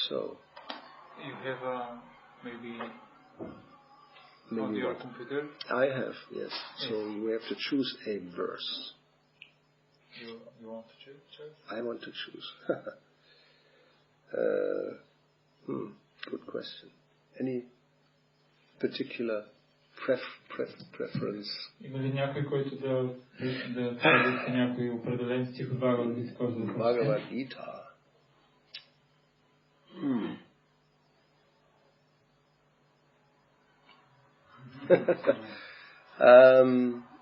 So. You have maybe on your computer? I have, yes. So we have to choose a verse. You want to choose? I want to choose. Good question. Any particular preference? Има ли някой, който да прави някой определен стих от Бхагавад Гита?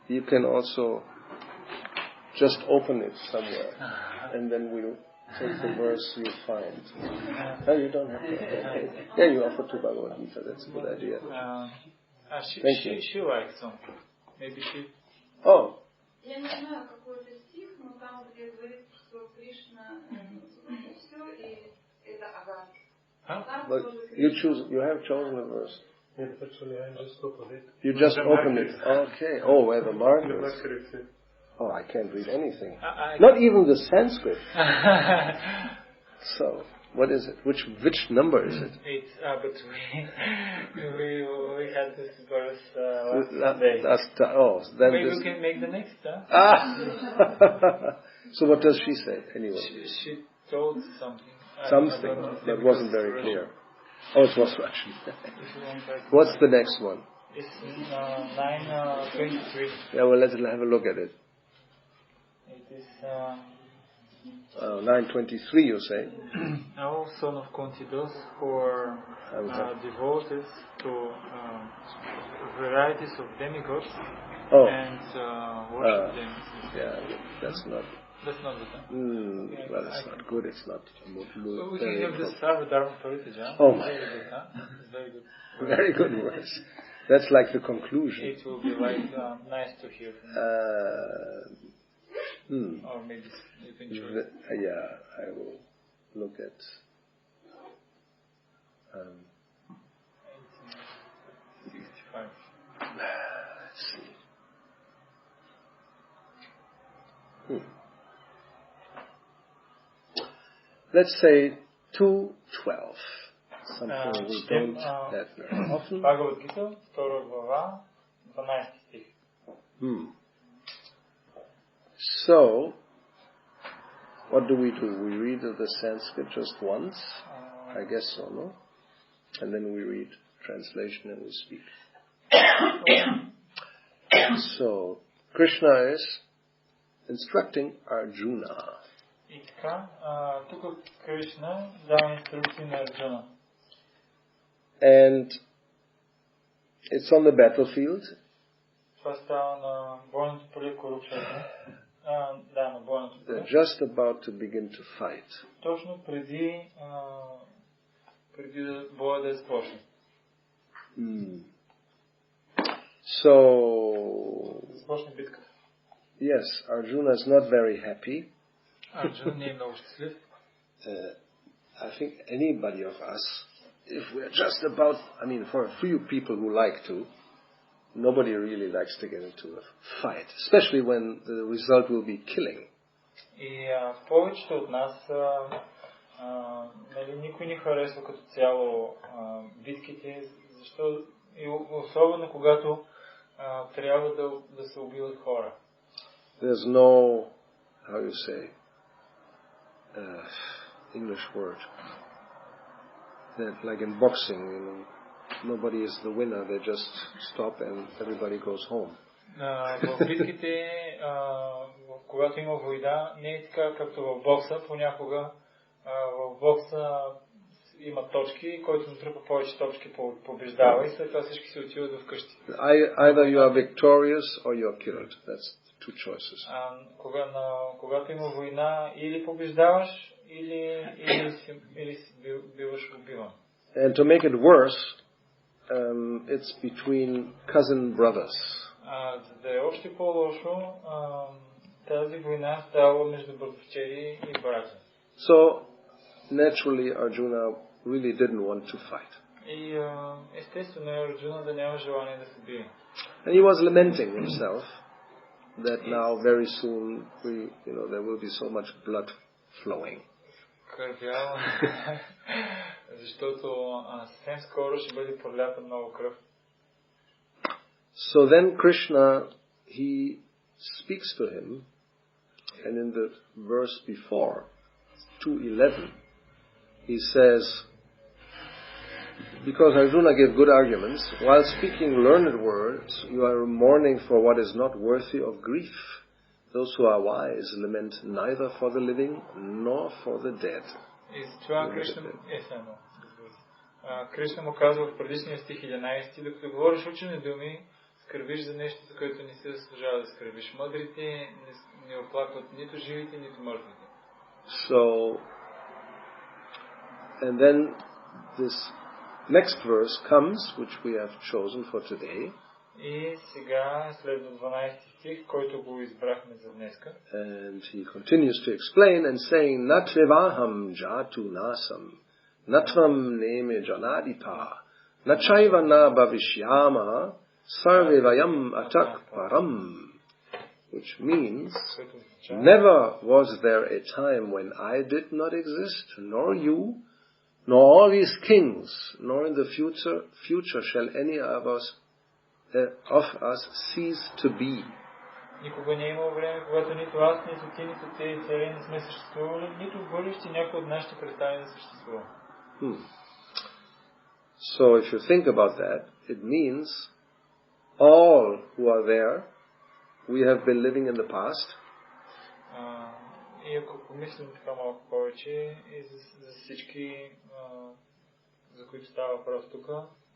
You can also just open it somewhere, and then we'll take the verse you find. No, you don't have to. Okay. Yeah, you offer to Bhagavad Gita. That's a good idea. Thank you. She likes something. Maybe she. Oh. Я не знаю какой-то стих, но там, где говорится, что Кришна все и это Агат. But you choose. You have chosen a verse. You just open it. Okay. Oh, where the markers. Oh, I can't read anything. Not even the Sanskrit. So, what is it? Which number is it? It's but we had this verse last day. Then maybe we can make the next. So what does she say anyway? She told something. Something that wasn't very clear. Oh, it was Russian. What's the next one? It's 9:23. Yeah, well, let's have a look at it. It is 9:23, you say? O son of Kunti, those who are devoted to varieties of demigods and worship them. Yeah, that's not the time. Well, it's not good. It's not. We can have this Dharma Paritaja. Oh my! It's very good. Very good verse. That's like the conclusion. It will be like nice to hear. Or maybe you can choose. Yeah, I will look at. Let's see. Let's say 2:12. Something we don't that very often. Бхагавад Гита, 2 глава, 12 стих. So, what do? We read the Sanskrit just once? I guess so, no? And then we read translation and we speak. So, Krishna is instructing Arjuna. И така, тук Кришна дава инструкции на Арджуна. And it's on the battlefield. Това става на бойното поле Курукшетра. На бойното поле. They're just about to begin to fight. Точно преди боя да започне. So, започне битката. Yes, Arjuna is not very happy. Арджуна не е много щастлив. I think anybody of us, if we're just about, for a few people who like to, nobody really likes to get into a fight, especially when the result will be killing. И повечето от нас, никой не харесва като цяло битките, защо и особено когато трябва да се убиват хора. There's no, how you say, English word. That like in boxing, nobody is the winner. They just stop and everybody goes home. В битките, когато има война, не е така както в бокса. Понякога в бокса има точки, който натрупа повече точки побеждава и след това всички се отиват вкъщи. Either you are victorious or you are killed. That's two choices. Когато има война, или побеждаваш, или си биваш убиван. And to make it worse, it's between cousin brothers. За да е още по-лошо, тази война става между братовчери и братя. So, naturally, Arjuna really didn't want to fight. И естествено Арджуна да няма желание да се бие. And he was lamenting himself that now very soon there will be so much blood flowing. Кървяла. Защото съвсем скоро ще бъде пролята много кръв. So then Krishna, he speaks to him, and in the verse before, 2:11, he says, because Arjuna gave good arguments, while speaking learned words, you are mourning for what is not worthy of grief. Those who are wise lament neither for the living nor for the dead. Кришна му казва в предишния стих 11, докато говориш учени думи, скърбиш за нещо, за което не се заслужава да скърбиш. Мъдрите не оплакват нито живите, нито мъртвите. So, and then this next verse comes, which we have chosen for today. И сега следва 12 стих, който го избрахме за днеска. And he continues to explain and saying, Natrevaham jatu nasam, natvam neme janadipa, nachaiva na bhavishyama, sarvevayam atak param. Which means, never was there a time when I did not exist, nor you, nor all these kings, nor in the future shall any of us cease to be. Никога не е имало време, когато нито аз, нито ти, нито тези царе не сме съществували, нито в бъдеще някой от нас ще престане да съществува. So if you think about that, it means all who are there, we have been living in the past. И ако помислим така малко повече, и за всички, за които става въпрос тук,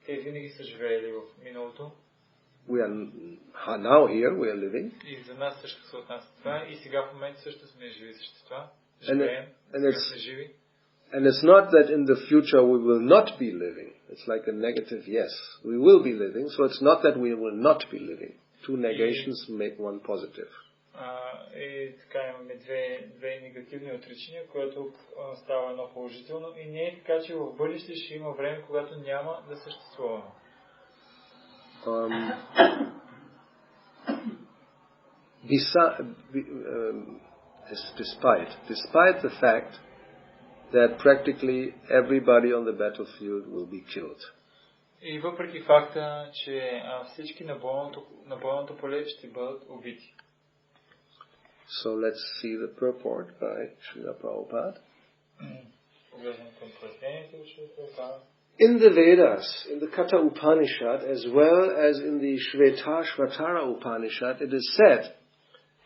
те винаги са живеели в миналото. We are now here, we are living. И за нас също се отнася това. И сега в момента също сме живи същества. Живеем, сега сме живи. And it's not that in the future we will not be living. It's like a negative yes. We will be living, so it's not that we will not be living. Two negations make one positive. И така имаме две негативни отричания, което става едно положително. И не е така, че в бъдеще ще има време, когато няма да съществуваме. Despite the fact that practically everybody on the battlefield will be killed. И въпреки факта, че всички на бойното поле ще бъдат убити. So let's see the purport by Srila Prabhupada. In the Vedas, in the Katha Upanishad, as well as in the Shvetashvatara Upanishad, it is said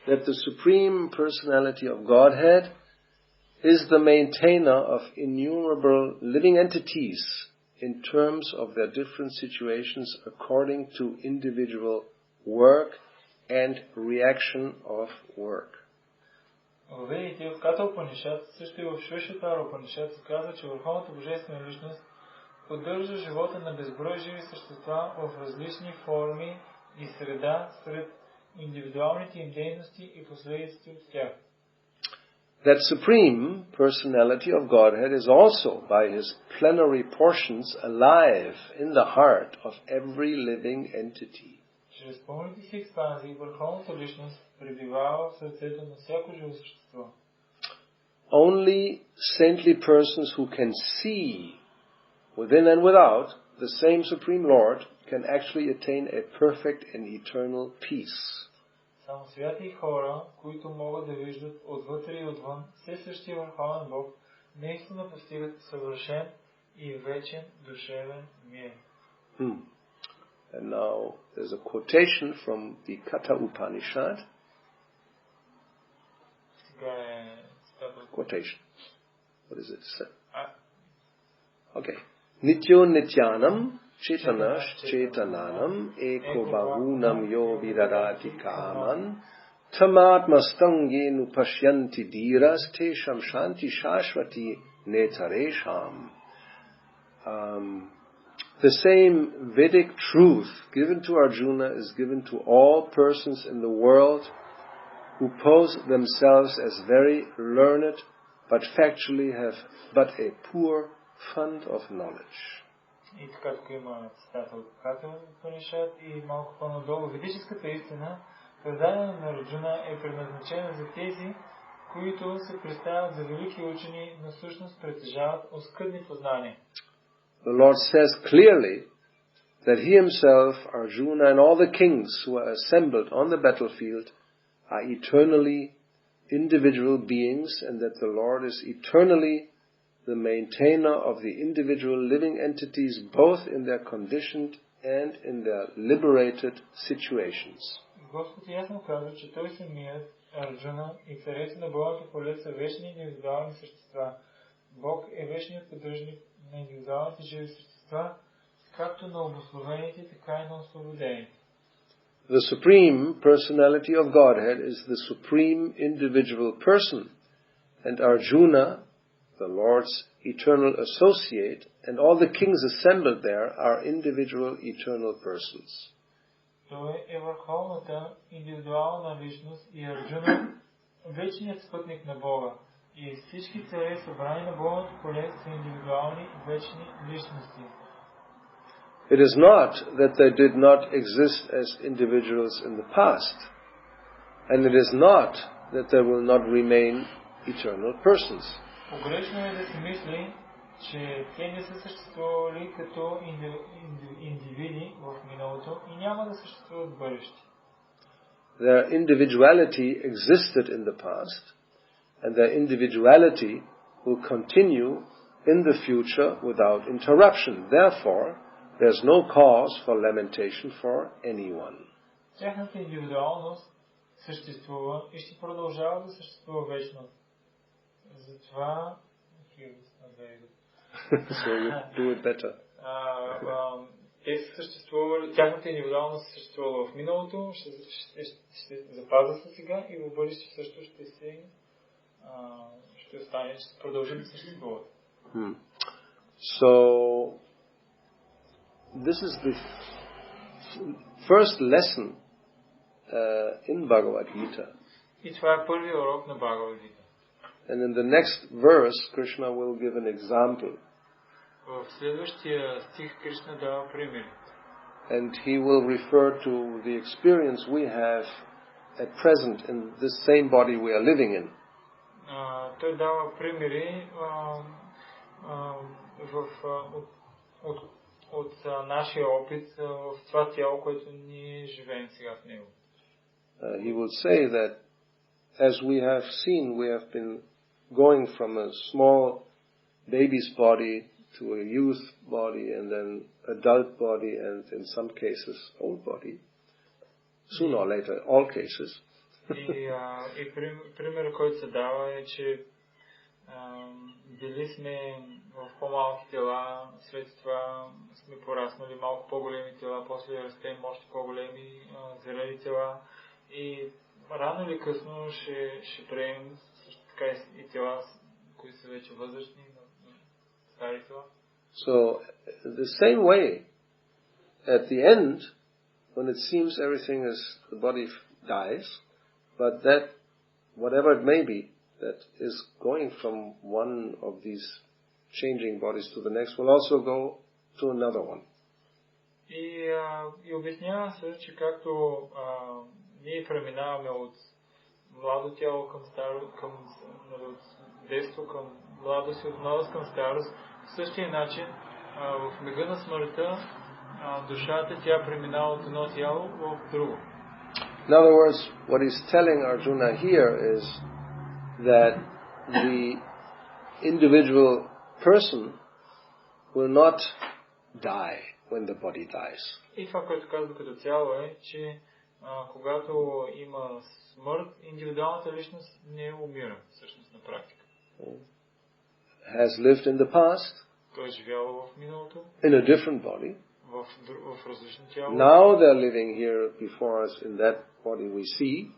that the Supreme Personality of Godhead is the maintainer of innumerable living entities in terms of their different situations according to individual work and reaction of work. В Ведите, в Ката Упанишад, също и в Швешватара Упанишад се казва, че Върховната Божествена личност поддържа живота на безброй живи същества в различни форми и среда сред индивидуалните им дейности и последиците от тях. That supreme personality of Godhead is also, by his plenary portions, alive in the heart of every living entity. Чрез пълните си експанзии, върховната личност пребивава в сърцето на всяко живо същество. Only saintly persons who can see within and without the same Supreme Lord can actually attain a perfect and eternal peace. Само святи хора, които могат да виждат отвътре и отвън все същия върховен Бог, наистина постигат съвършен и вечен душевен мир. And now there's a quotation from the Katha Upanishad. Quotation. What is it? Okay. Nityo nityanam chetanash chetananam eko bahunam yo vidadati kaman tamatmastange nupashyanti dhiras tesham shanti shashvati netaresham. The same Vedic truth given to Arjuna is given to all persons in the world who pose themselves as very learned but factually have but a poor fund of knowledge. И така тук има цитата от Ката Упанишад и малко по-надолу. Ведическата истина, предадена на Арджуна, е предназначена за тези, които се представят за велики учени, но всъщност притежават оскъдни познания. The Lord says clearly that He Himself, Arjuna, and all the kings who are assembled on the battlefield are eternally individual beings, and that the Lord is eternally the maintainer of the individual living entities, both in their conditioned and in their liberated situations. Господ ясно казва, че Той самият, Арджуна и царете на бойното поле са вечни индивидуални същества. Бог е вечният поддръжник на индивидуалните живи същества, както на обусловените, така и на освободените. The Supreme Personality of Godhead is the Supreme Individual Person, and Arjuna, the Lord's eternal associate, and all the kings assembled there are individual eternal persons. Той е върховната индивидуална личност и Арджуна, вечният спътник на Бога. И всички царе събрани на бойното поле са индивидуални вечни личности. It is not that they did not exist as individuals in the past, and it is not that they will not remain eternal persons. Погрешно е да се мисли, че те не са съществували като индивиди в миналото и няма да съществуват в бъдеще. Their individuality existed in the past, and their individuality will continue in the future without interruption. Therefore, there's no cause for lamentation for anyone. Тяхната индивидуалност съществува и ще продължава да съществува вечно. Затова So you do it better. Те са съществували, тяхната индивидуалност съществува в миналото, ще запазва се сега и в бъдеще също ще остане, ще продължи да съществуват. So this is the first lesson in Bhagavad Gita. И това е първият урок на Бхагавад Гита. And in the next verse, Krishna will give an example. В следващия стих Кришна дава примери. And he will refer to the experience we have at present in this same body we are living in. Той дава примери от нашия опит в това тяло, което ние живеем сега в него. He will say that as we have seen, we have been going from a small baby's body to a youth body and then adult body and in some cases old body. Sooner or later, all cases. И пример, който се дава е, че били сме в по-малки тела, след това сме пораснали малко по-големи тела, после растем още по-големи зелени тела и рано или късно ще приемем също така и тела, които са вече възрастни, стари тела. So, the same way, at the end, when it seems everything is, the body dies, but that, whatever it may be, that is going from one of these changing bodies to the next, will also go to another one. И обяснява се, че както ние преминаваме от младо тяло към старо, от детство към младост и от младост към старост, в същия начин в мига на смъртта душата тя преминава от едно тяло в друго. In other words, what he's telling Arjuna here is that the individual person will not die when the body dies. И това, което казва като цяло е, че когато има смърт, индивидуалната личност не умира, всъщност на практика. Has lived in the past, той е живял в миналото, in a different body. В различно тяло. Now they're living here before us in that body we see.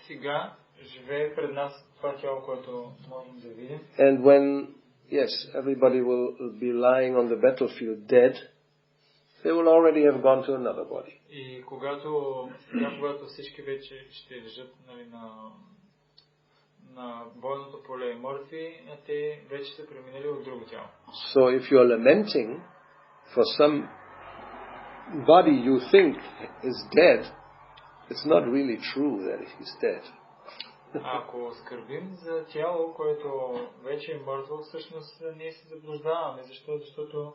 Сега живее пред нас това тяло, което можем да видим. And when, yes, everybody will be lying on the battlefield dead, they will already have gone to another body. И когато всички вече ще лежат на бойното поле мъртви, те вече са преминали от друго тяло. So if you are lamenting for some body you think is dead, it's not really true that he's dead. Ако скърбим за тяло, което вече е мъртво, всъщност ние се заблуждаваме. Защо? Защото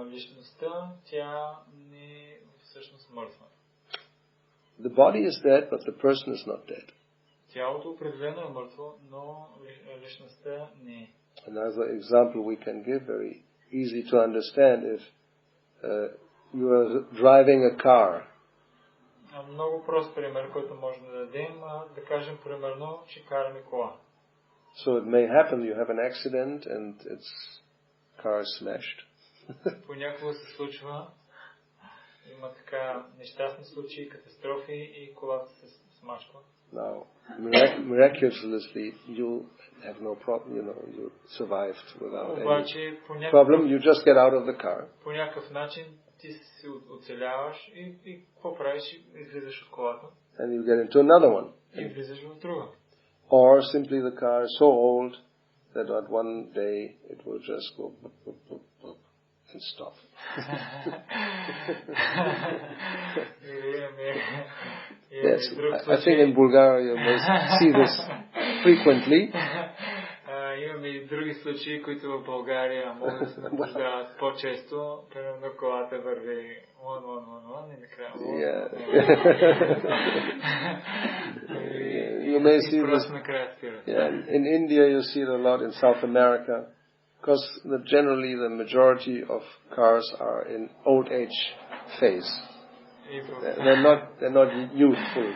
личността, тя не е всъщност мъртва. The body is dead, but the person is not dead. Тялото определено е мъртво, но личността не е. Another example we can give, very easy to understand, if you are driving a car. Много прост пример, който може да дадем, да кажем примерно, че караме кола. So it may happen you have an accident and its car is smashed. Понякога се случва, има така нещастни случаи, катастрофи и колата се смачква. Now, miraculously, you have no problem, you survived without any problem. You just get out of the car. По някакъв начин ти се оцеляваш и какво правиш? Излизаш от колата. And you get into another one. И влизаш в друга. Or simply the car is so old that at one day it will just go boop, boop, boop, boop, and stop. Yes, I think in Bulgaria you may see this frequently. Имаме и други случаи, които в България могат да се наблюдават по-често. Примерно колата върви 1 и накрая. You may see this. In India you see it a lot, in South America, because generally the majority of cars are in old age phase. They're not youthful.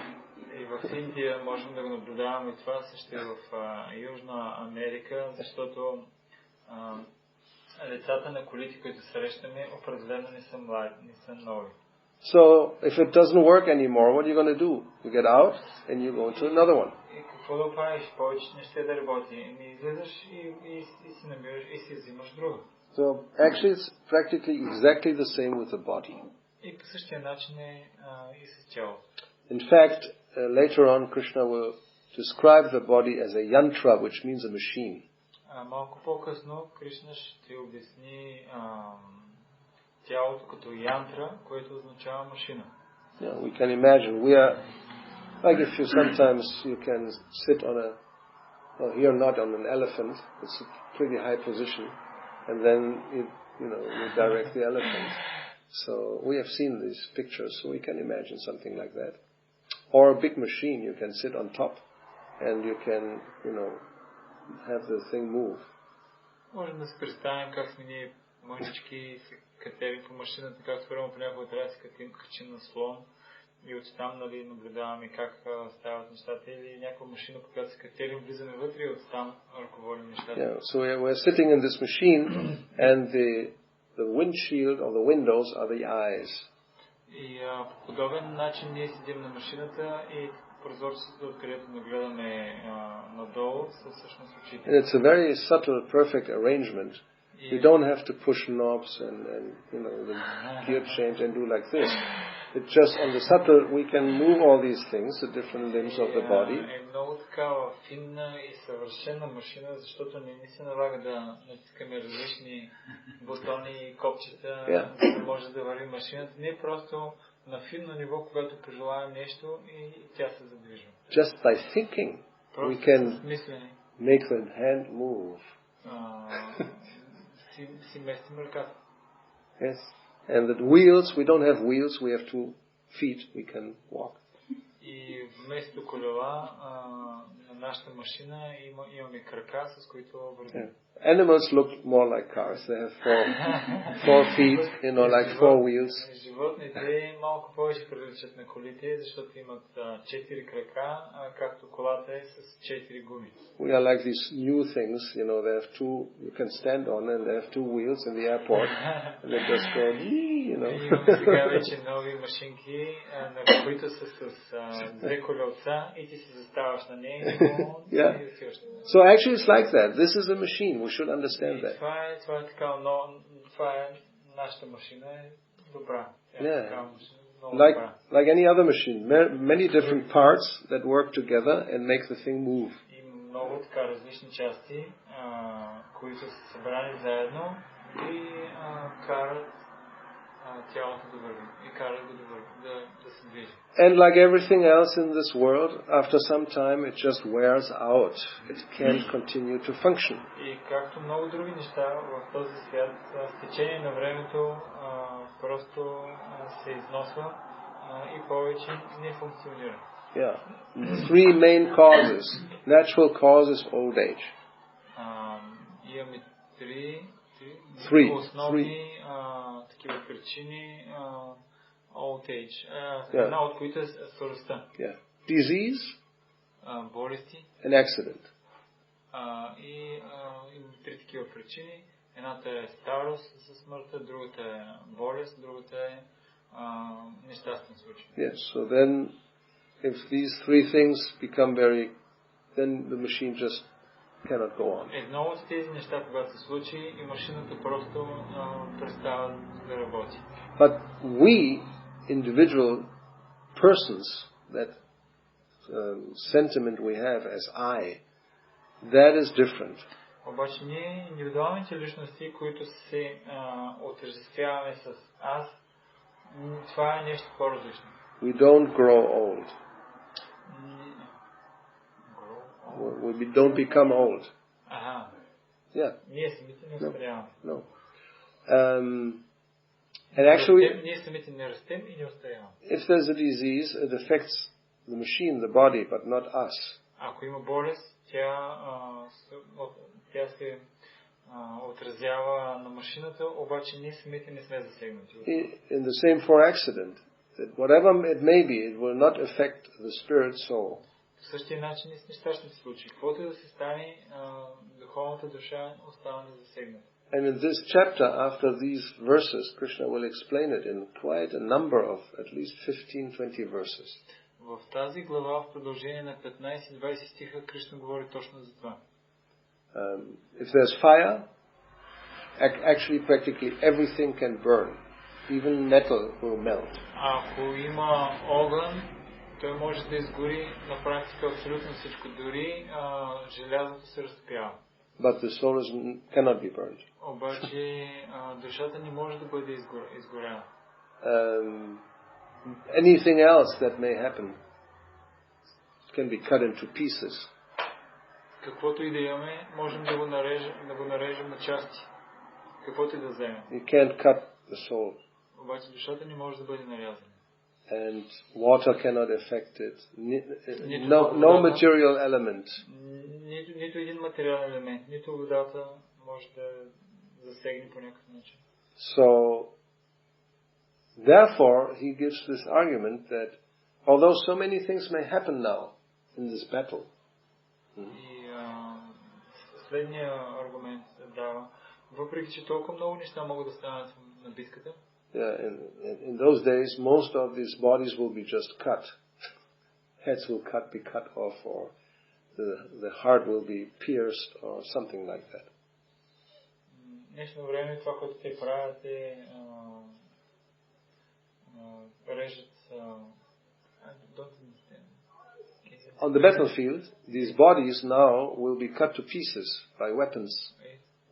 И в Индия можем да го наблюдаваме това също в Южна Америка, защото лицата на колите, които срещаме, определено не са млади, не са нови. So if it doesn't work anymore, what are you going to do? You get out and you go to another one. И какво да правиш? Повече не ще да работи. И излизаш и си намираш и си взимаш друга. So actually it's practically exactly the same with the body. И по същия начин е и с тялото. In fact, later on Krishna will describe the body as a yantra, which means a machine. Малко по-късно Кришна ще обясни тялото като янтра, което означава машина. Yeah, we can imagine we are like if you sometimes you can sit on well here not on an elephant, it's a pretty high position, and then you direct the elephant. So we have seen these pictures, so we can imagine something like that. Or a big machine, you can sit on top and you can, have the thing move. Можем да се представим как сме ние мънички се катерим по машината, както първо понякога трябва да се качим на слон и оттам наблюдаваме как стават нещата или някаква машина, по която се катерим, влизаме вътре и оттам ръководим нещата. Yeah, so we're sitting in this machine and the windshield or the windows are the eyes. И по подобен начин ние седим на машината и прозорците, откъдето нагледаме надолу, са всъщност очите. And it's a very subtle, perfect arrangement. You don't have to push knobs and the gear change and do like this. It's just on the subtle, we can move all these things, the different limbs of the body. Е много такава финна и съвършена машина, защото не ни се налага да натискаме различни бутони и копчета, за да може да върви машината. Ние просто на финно ниво, когато пожелаем нещо и тя се задвижва. Just by thinking, we can make the hand move. Си местим ръката. Yes. And the wheels, we don't have wheels, we have 2 feet, we can walk. И вместо колела на нашата машина имаме крака, с които вървим. Animals look more like cars. They have 4 feet, like 4 wheels. Животните малко повече приличат на колите, защото имат 4 крака, както колата е с 4 гуми. We are like these new things, they have 2, you can stand on and they have 2 wheels in the airport. And they just go, Имаме сега вече нови машинки, на които са с 2 колелца и ти се заставаш на нея. So actually it's like that. This is a machine. We should understand that. Това е така, но това е нашата машина е добра. Like any other machine, many different parts that work together and make the thing move. Има много така различни части, които са събрани заедно и карат тялото да върви и кара го да се движи. And like everything else in this world, after some time it just wears out. It can't continue to function. И както много други неща в този свят, с течение на времето просто се износва и повече не функционира. Yeah. Three main causes. Natural causes, old age. Имаме Three основни такива причини old age. Една от които е старостта. Yeah. Disease, болести and accident. И има три такива причини. Едната е старост за смъртта, другата е болест, другата е нещастен случай. Yes. So then, if these three things become then the machine just cannot go on. Едно от тези неща, когато се случи, и машината просто престава да работи. But we, individual persons, that sentiment we have as I, that is different. Обаче ние, индивидуалните личности, които се отъждествяваме с аз, това е нещо по-различно. We don't grow old. We don't become old. Yeah. Ние самите не устаряваме. No. And actually, ние самите не растем и не устаряваме. If there's a disease, it affects the machine, the body, but not us. Ако има болест, тя се отразява на машината, обаче ние самите не сме засегнати. In the same for accident, that whatever it may be, it will not affect the spirit soul. По същия начин неща ще се случи. Каквото да се стане, духовната душа остава незасегната. And in this chapter, after these verses, Krishna will explain it in quite a number of at least 15-20 verses. В тази глава, в продължение на 15-20 стиха, Кришна говори точно за това. If there's fire, actually practically everything can burn. Even metal will melt. Ако има огън, той може да изгори на практика абсолютно всичко, дори желязото се разтопява. But the soul cannot be burned. Обаче душата не може да бъде изгорена. Anything else that may happen can be cut into pieces. Каквото и да имаме, можем да го нарежем на части. Каквото и да вземем. You can't cut the soul. Обаче душата не може да бъде нарязана. And water cannot affect it. No material element. Нито един материален елемент, нито водата може да засегне по някакъв начин. So, therefore, he gives this argument that although so many things may happen now in this battle. И следния аргумент дава, въпреки че толкова много неща могат да станат на битката. Yeah, in those days, most of these bodies will be just cut. Heads will be cut off, or the heart will be pierced, or something like that. Днешно време това, което те правят е режат. On the battlefield, these bodies now will be cut to pieces by weapons,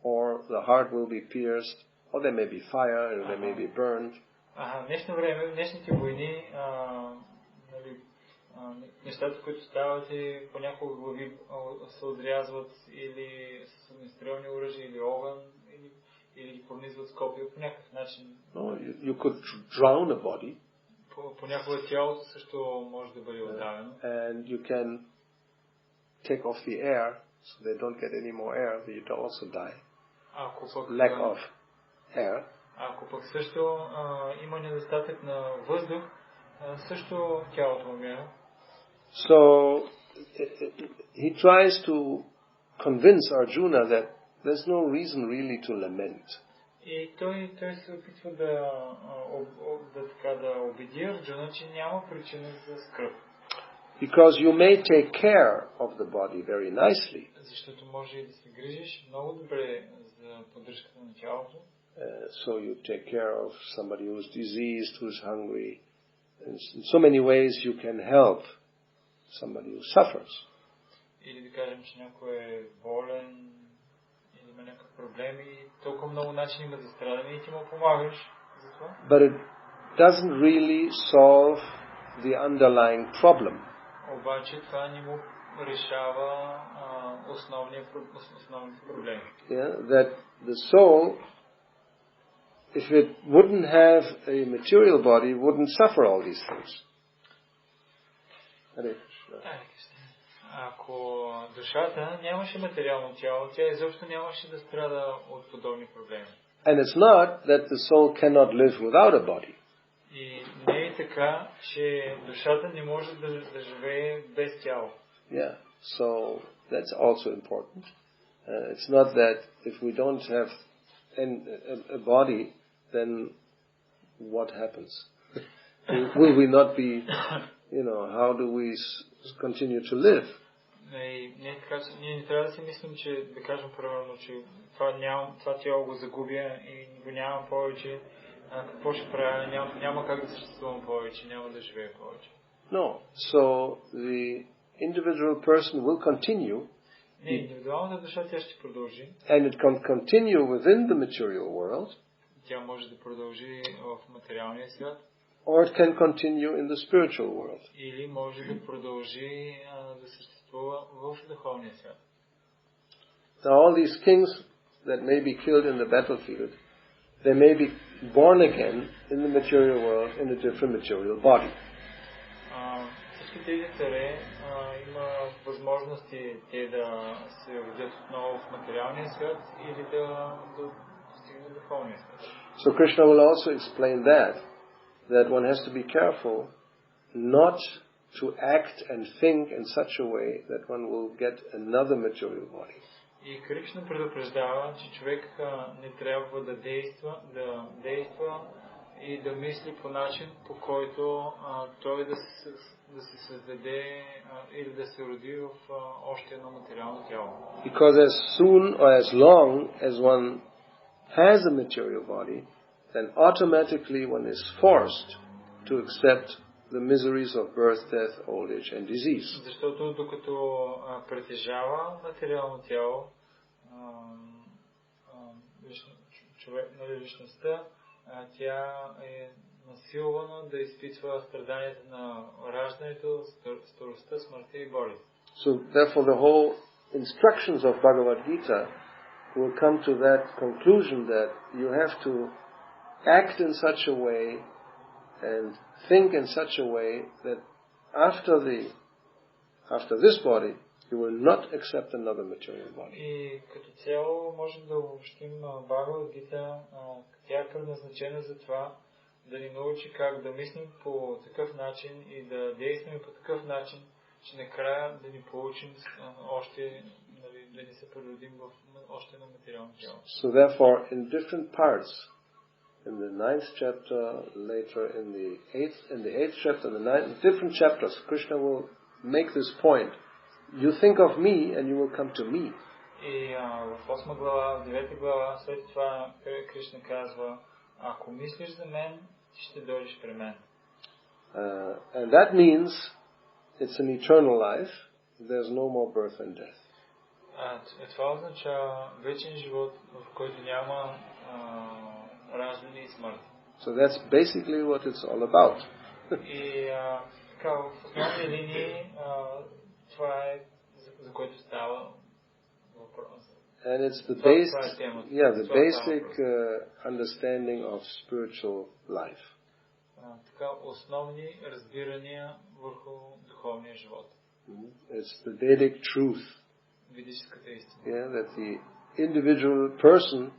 or the heart will be pierced. Or there may be fire, or they may be burned. Днешно време, в днешните войни, нещата, които стават, понякога глави се отрязват или с огнестрелни оръжия, или огън, или ги пронизват с копия по някакъв начин. You could drown a body. Понякога тялото също може да бъде удавено. And you can take off the air, so they don't get any more air, but you don't also die. Lack of air. Ако пък също има недостатък на въздух, също тялото умира. So he tries to convince Arjuna that there's no reason really to lament. И той се опитва да убеди Арджуна, че няма причина за скръб. Because you may take care of the body very nicely. Защото може и да се грижиш много добре за поддръжката на тялото. So you take care of somebody who's diseased, who's hungry. In so many ways you can help somebody who suffers. Или да кажем, че някой е болен, или има някакъв проблем и толкова много начини има за страдане и ти му помагаш. за това. But it doesn't really solve the underlying problem. Обаче това не му решава основните проблеми. Yeah, that the soul, if it wouldn't have a material body, wouldn't suffer all these things. Ако душата нямаше материално тяло, тя изобщо нямаше да страда от подобни проблеми. And it's not that the soul cannot live without a body. И не е така, че душата не може да живее без тяло. Yeah, so that's also important. It's not that if we don't have a body, then what happens? Will we not be, how do we continue to live? Не е така, че ние не трябва да си мислим, че да кажем примерно, че това тяло го загубя и го нямам повече. Какво ще правя? Няма как да съществувам повече, няма да живея повече. No, so the individual person will continue. Не, индивидуалната душа тя ще продължи. And it can continue within the material world. Тя може да продължи в материалния свят. Or it can continue in the spiritual world. Или може да продължи да съществува в духовния свят. Now all these kings that may be killed in the battlefield, they may be born again in the material world in a different material body. Всички тези царе има възможности те да се родят отново в материалния свят или да достигнат духовния свят. So Krishna will also explain that one has to be careful not to act and think in such a way that one will get another material body. И Кришна предупреждава, че човек не трябва да действа и да мисли по начин, по който той да се създаде или да се роди в още едно материално тяло. Because as soon or as long as one has a material body, then automatically one is forced to accept the miseries of birth, death, old age and disease. Защото докато притежава материално тяло, личността, тя е насилвана да изпитва страданията на раждането, старостта, смъртта и болест. So therefore the whole instructions of Bhagavad Gita will come to that conclusion that you have to act in such a way and think in such a way that after this body you will not accept another material body. И като цяло можем да обобщим Бхагавад Гита, тя е предназначена за това да ни научи как да мислим по такъв начин и да действаме по такъв начин, че накрая да ни получим още, да ни се преродим в още едно материално тяло. So therefore in different parts, in the 9th chapter, later in the 8th chapter, in the 9th, different chapters, Krishna will make this point. You think of me and you will come to me. И в 8 глава, в 9 глава, след това Кришна казва, ако мислиш за мен, ти ще дойдеш при мен. And that means it's an eternal life. There's no more birth and death. Това означава вечен живот, в който няма раждане и смърт. So that's basically what it's all about. И така, в основни линии това е за което става въпрос. And it's the basic understanding of spiritual life. Така, основни разбирания върху духовния живот. It's the Vedic truth. Ведическата истина. Yeah, that the individual person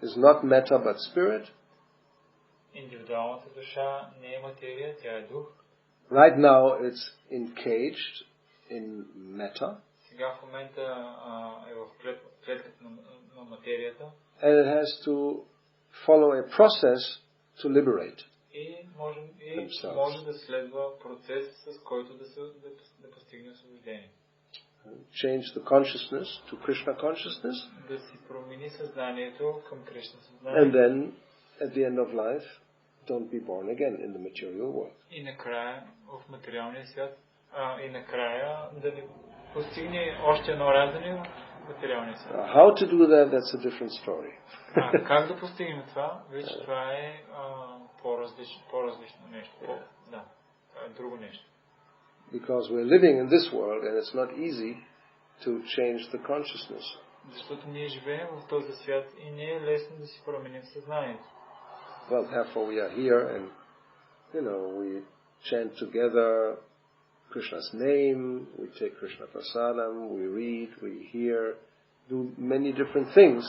is not matter but spirit. Индивидуалната душа не е материя, тя е дух. Right now it's encaged in matter. Сега в момента е в клетката на материята. And it has to follow a process to liberate. И може да следва процес, с който да постигне освобождение. Change the consciousness to Krishna consciousness. Да си промени съзнанието към Кришна съзнание. And then at the end of life don't be born again in the material world. И накрая в материалния свят, и накрая да не постигне още едно раждане материалния свят. How to do that, that's a different story. Как да постигнем това? Вече това е по-различно нещо. Да, това е друго нещо. Because we're living in this world and it's not easy to change the consciousness. Защото ние живеем в този свят и не е лесно да си променим съзнанието. Well, therefore we are here and, we chant together Krishna's name, we take Krishna prasadam, we read, we hear, do many different things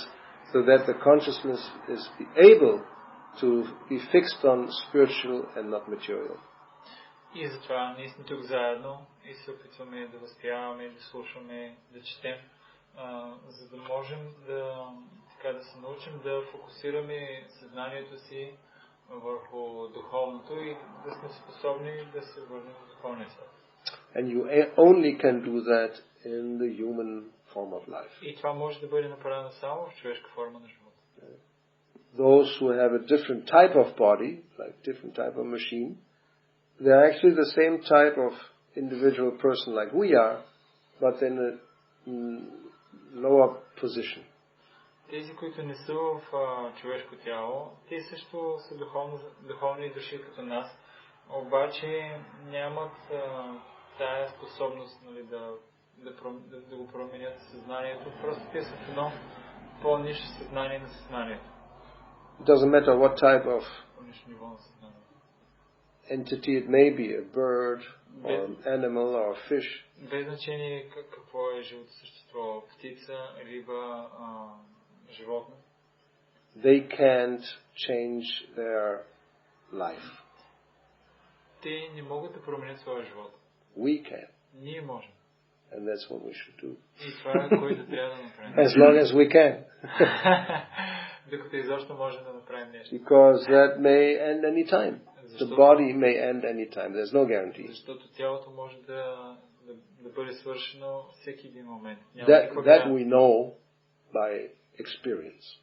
so that the consciousness is able to be fixed on spiritual and not material. И затова ние сме тук заедно и се опитваме да възприемаме, да слушаме, да четем, за да можем да се научим да фокусираме съзнанието си върху духовното и да сме способни да се върнем в духовния свят. And you only can do that in the human form of life. И това може да бъде направено само в човешка форма на живота. Those who have a different type of body, like different type of machine, they are actually the same type of individual person like we are, but in a lower position. Тези, които не са в човешко тяло, те също са духовни души като нас, обаче нямат тая способност, нали, да го променят съзнанието. Просто те са в едно по-нише съзнание на съзнанието. It doesn't matter what type of entity it may be, a bird or an animal or a fish. Без значение какво е живото същество, птица, риба, животно. They can't change their life. Те не могат да променят своя живот. We can. Ние можем. And that's what we should do. И това е което трябва да направим. As long as we can. Докато изобщо можем да направим нещо. Because that may end any time. The body may end any time. There's no guarantee. Защото тялото може да бъде свършено всеки един момент. That we know by experience.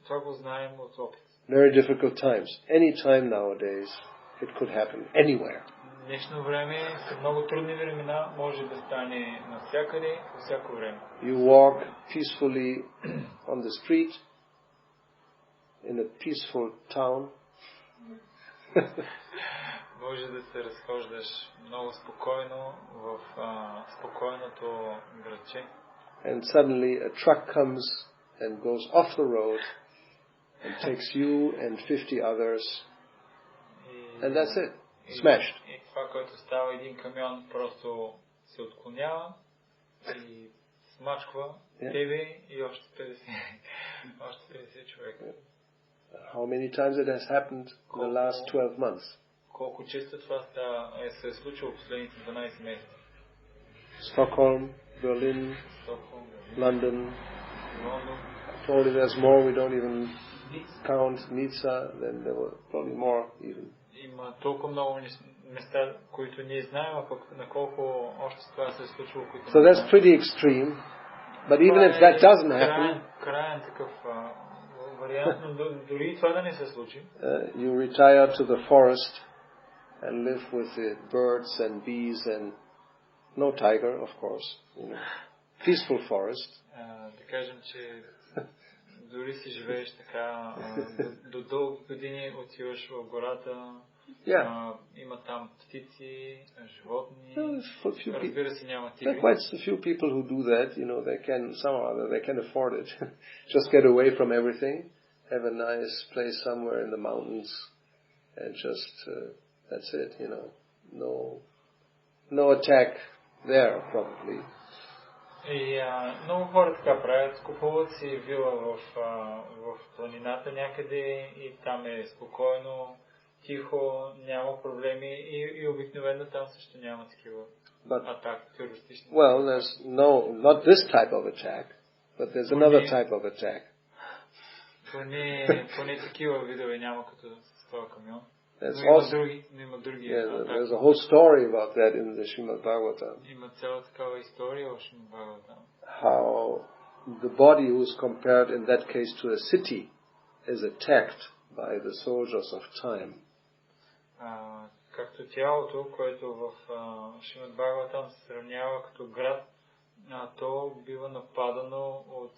Това го знаем от опит. Very difficult times. Any time nowadays, it could happen anywhere. Днешно време са много трудни времена, може да стане навсякъде, по всяко време. You walk peacefully on the street in a peaceful town. Може да се разхождаш много спокойно в спокойното градче. And suddenly a truck comes and goes off the road and takes you and 50 others. And that's it. Smashed. И това, което става, един камион просто се отклонява и смачква тебе и още 50 човека. How many times it has happened in the last 12 months? Колко често това се е случило в последните 12 месеца? Stockholm, Berlin, London. I told you there's more, we don't even count Nizza, then there were probably more even. Има толкова много места, които ние знаем, а пък на колко още това се е случило. So that's pretty extreme, but even if that doesn't happen, крайен такъв вариант, но дори това да не се случи. You retire to the forest and live with the birds and bees and no tiger, of course, peaceful forest. Да кажем, че дори си живееш така, до дълги години отиваш в гората, има там птици, животни, разбира се няма тигри. There are quite a few people who do that, they can afford it. Just get away from everything, have a nice place somewhere in the mountains, and just, that's it, no attack there, probably. И много хора така правят, купуват си вила в планината някъде и там е спокойно, тихо, няма проблеми и обикновено там също няма такива атаки, терористични. Well, there's not this type of attack, but there's another type of attack. Поне такива видове няма като с този камион. There's a whole story about that in the Srimad Bhagavatam. How the body who is compared in that case to a city is attacked by the soldiers of time. Както тялото, което в Шримад Бхагаватам се сравнява като град, то бива нападано от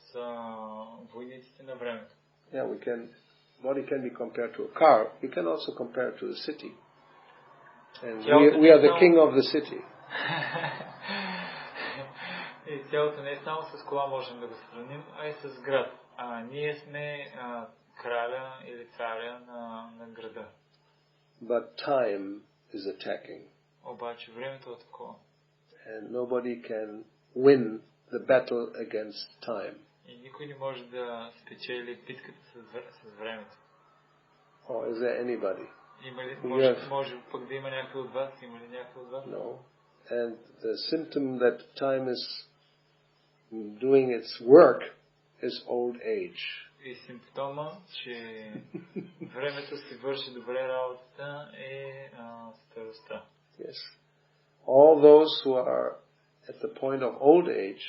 войниците на времето. Yeah, body can be compared to a car. We can also compare it to the city. And we are the king of the city. И тялото не е само с кола можем да го сравним, а и с град. Ние сме краля или царя на града. But time is attacking. Обаче времето е такова. And nobody can win the battle against time. И никой не може да спечели битката с времето. Or is there anybody? Може пък да има някой от вас? Има ли някой от вас? No. And the symptom that time is doing its work is old age. И симптома, че времето си върши добре работата е старостта. Yes. All those who are at the point of old age,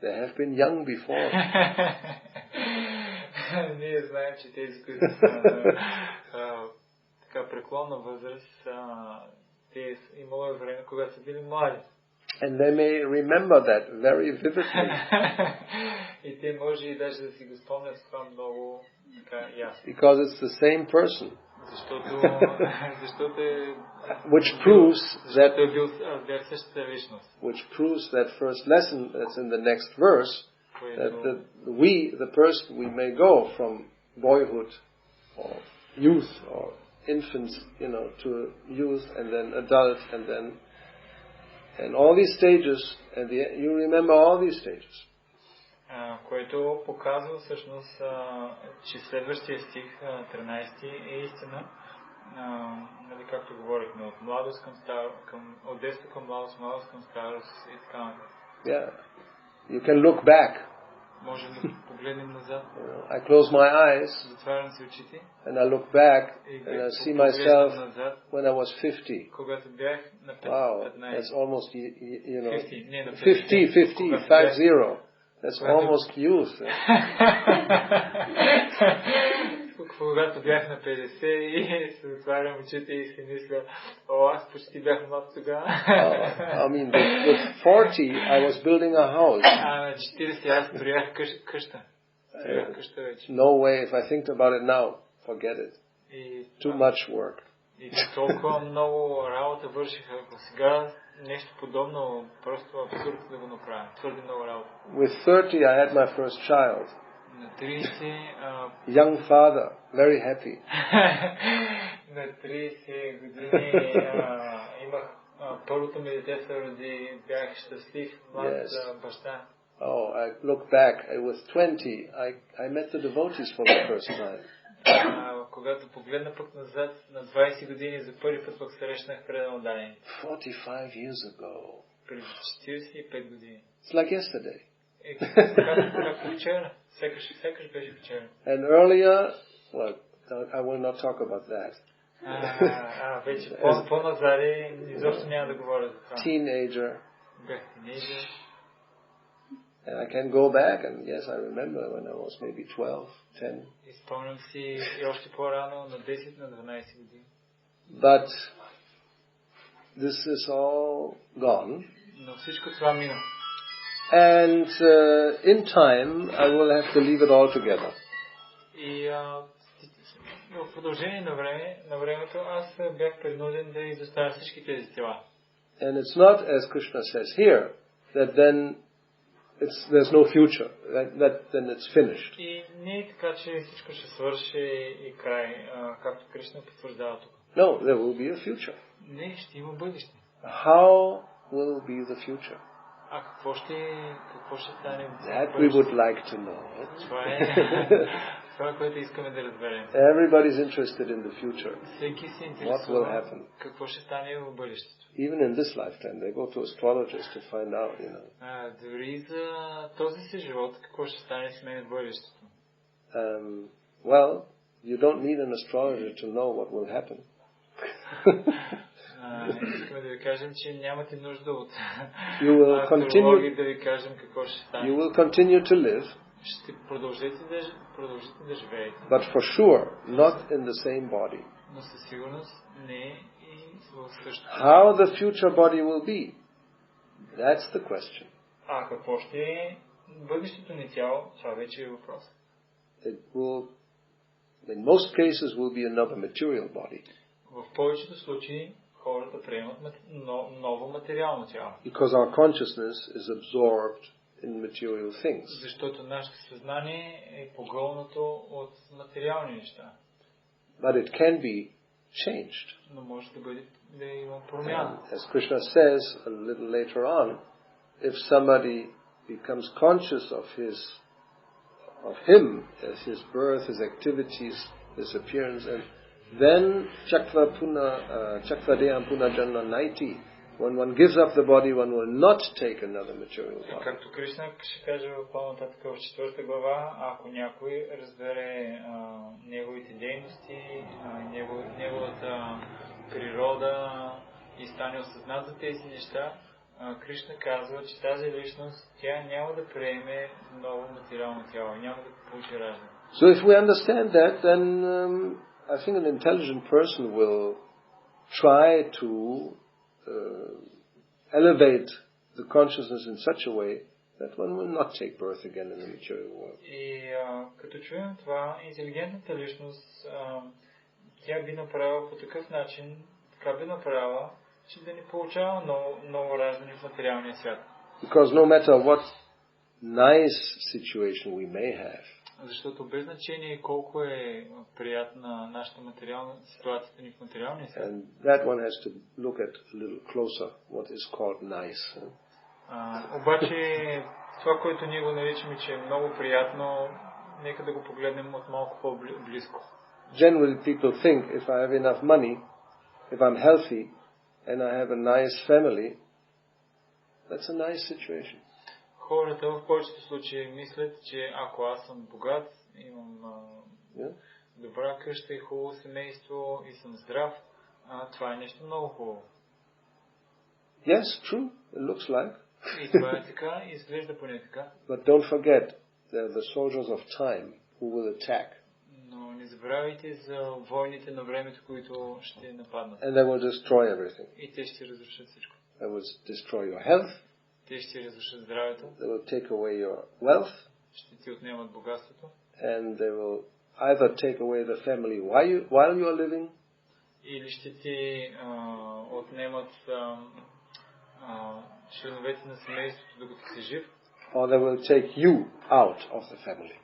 they have been young before. Ние знаем, че тези, които са така преклонна възраст, те имало време, когато са били млади. And they may remember that very vividly. И те може и даже да си го спомнят това много така ясно. Because it's the same person. Защото е which proves that същата личност. Which proves that first lesson that's in the next verse, that the person we may go from boyhood or youth or infants, to youth and then adult and all these stages, and you remember all these stages. Което показва всъщност, че следващия стих, 13, е истина, нали, както говорихме, от младост от детство към младост, младост към старост и така нататък. Yeah, you can look back. Можем да погледнем назад. I close my eyes. Затварям си очите. And I look back and I see myself when I was 50. Когато бях на 15. Wow, that's almost 50. 50. That's almost youth. Когато бях на 50 и се затварям очите и си мисля, аз почти бях млад тогава. I mean, with 40, I was building a house. На 40 аз строях къща. No way, if I think about it now, forget it. Too much work. И толкова много работа вършиха. Сега нещо подобно, просто абсурдно да го направя. Твърде много работа. With 30, I had my first child. На 30... Young father, very happy. На 30 години имах първото ми дете се роди, бях щастлив, млад баща. Oh, I look back. With 20, I met the devotees for the first time. Когато погледна пък назад, на 20 години за първи път пък срещнах преданодани. 45 years ago. Преди 45 години. It's like yesterday. Както вчера. Сякаш беше вчера. And earlier, well, I will not talk about that. Вече по-назади изобщо няма да говоря за това. Teenager. Бях тинейджър. And I can go back and yes, I remember when I was maybe 12, 10. Спомням си и още по-рано на 10, на 12 години. But this is all gone. Но всичко това мина. And in time, I will have to leave it all together. И в продължение на времето аз бях принуден да изоставя всички тези тела. And it's not, as Krishna says here, that then there's no future, that then it's finished. И не е така, че всичко ще свърши и край, както Кришна потвърждава тук. No, there will be a future. Не, ще има бъдеще. How will be the future? Какво ще стане? That we would like to know. Това, което искаме да разберем. Everybody's interested in the future. Всеки се What will интересува happen? какво ще стане в бъдещето. Even in this lifetime, they go to astrologers to find out, Дори за този си живот, какво ще стане с мен в бъдещето. Well, you don't need an astrologer to know what will happen. Искаме да ви кажем, че нямате нужда от астрологи да ви кажем какво ще стане. You will continue to live. Ще продължите да живеете. But for sure, not in the same body. Но със сигурност не и в същото. How the future body will be, that's the question. А какво ще е бъдещето ни тяло, това вече е въпрос. It will, in most cases, will be another material body. В повечето случаи хората приемат ново материално тяло. Because our consciousness is absorbed in material things. Защото нашето съзнание е погълнато от материални неща. But it can be changed. Но може да има промяна. As Krishna says a little later on, if somebody becomes conscious of him, as his birth, his activities, his appearance, and then Chakva Deyam Punajanna Naiti, when one gives up the body, one will not take another material body. Както Кришна ще каже в по-нататък в 4 глава, ако някой разбере неговите дейности, неговата природа и стане осъзнат за тези неща, Кришна казва, че тази личност, тя няма да приеме ново материално тяло, няма да получи раждане. So if we understand that, then I think an intelligent person will try to elevate the consciousness in such a way that one will not take birth again in the material world. И като чуем това, интелигентната личност, тя би направила по такъв начин, така би направила, че да не получава ново раждане в материалния свят. Because no matter what nice situation we may have, защото без значение колко е приятна нашата материална ситуацията ни в материалния свят. And that one has to look at a little closer what is called nice. Обаче това, което ние го наричаме, че е много приятно, нека да го погледнем от малко по-близко. Generally people think if I have enough money, if I'm healthy and I have a nice family, that's a nice situation. Хората в повечето случаи мислят, че ако аз съм богат, имам добра къща и хубаво семейство и съм здрав, това е нещо много хубаво. Yes, true. It looks like. И това е така, и изглежда поне така. But don't forget, there are the soldiers of time who will attack. Но не забравяйте за войните на времето, които ще нападнат. And they will destroy everything. И те ще разрушат всичко. They will destroy your health. Те ще разрушат здравето. They will take away your wealth. Ще ти отнемат богатството. And they will either take away the family while you are living. Или ще ти отнемат членовете на семейството, докато си жив. Or they will take you out of the family.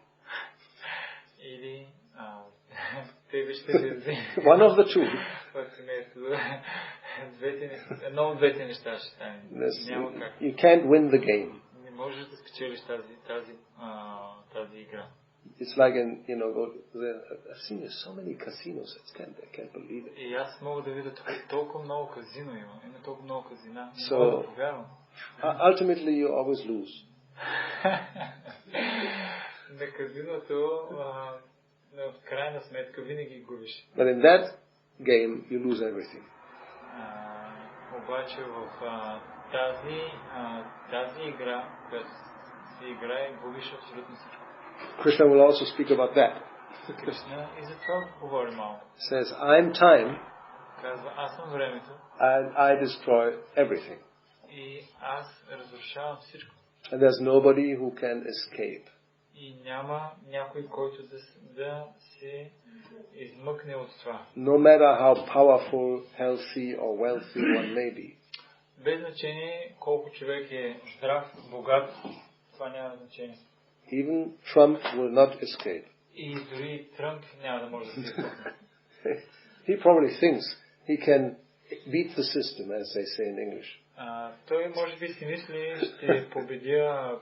Или те ще те вземат. One of the two. В семейството. Едно от двете неща ще стане. Няма как. You can't win the game. Не можеш да спечелиш тази игра. It's like I've seen so many casinos. I can't believe it. И аз мога да видя толкова много казино има. Има толкова много казина. So, мога да повярвам. Ultimately you always lose. На казиното в крайна сметка винаги губиш. But in that game you lose everything. Обаче в тази игра, която си играе, губиш абсолютно всичко. Krishna will also speak about that. Кришна и за това говори малко. Says, I'm time. Казва, аз съм времето. And I destroy everything. И аз разрушавам всичко. And there's nobody who can escape. И няма някой, който да се измъкне от това. No matter how powerful, healthy or wealthy one may be. Без значение колко човек е здрав, богат, това няма значение. Even Trump will not escape. И дори Тръмп няма да може да се измъкне. He probably thinks he can beat the system, as they say in English. Той може би си мисли, ще победя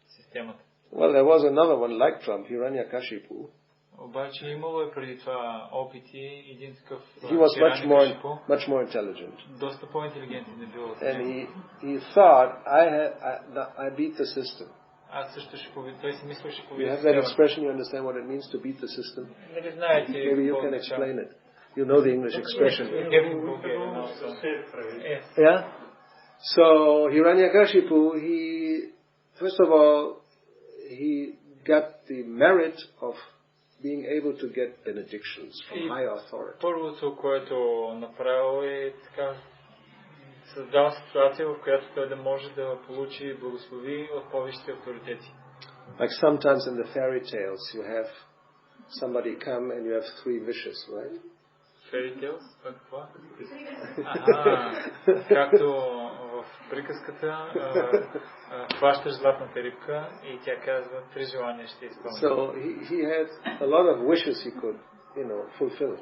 системата. Well, there was another one like Trump, Hiranyakashipu. Обаче имало е преди това опити, един такъв He was much more intelligent. Доста по-интелигентен е бил. And he thought, I beat the system. Аз също ще победя. Той си мисля, ще победя. You have that expression, you understand what it means to beat the system? Нали знаете? Maybe you can explain it. You know the English expression. Yeah? So, Hiranyakashipu, first of all, he got the merit of being able to get benedictions from higher authority. Първото, което направил е така създава ситуация, в която той да може да получи благослови от повечето авторитети. Like sometimes in the fairy tales you have somebody come and you have 3 wishes, right? Fairy tales? Какво? Както в приказката хващаш златната рибка и тя казва 3 желания ще изпълни. So he had a lot of wishes he could, fulfill.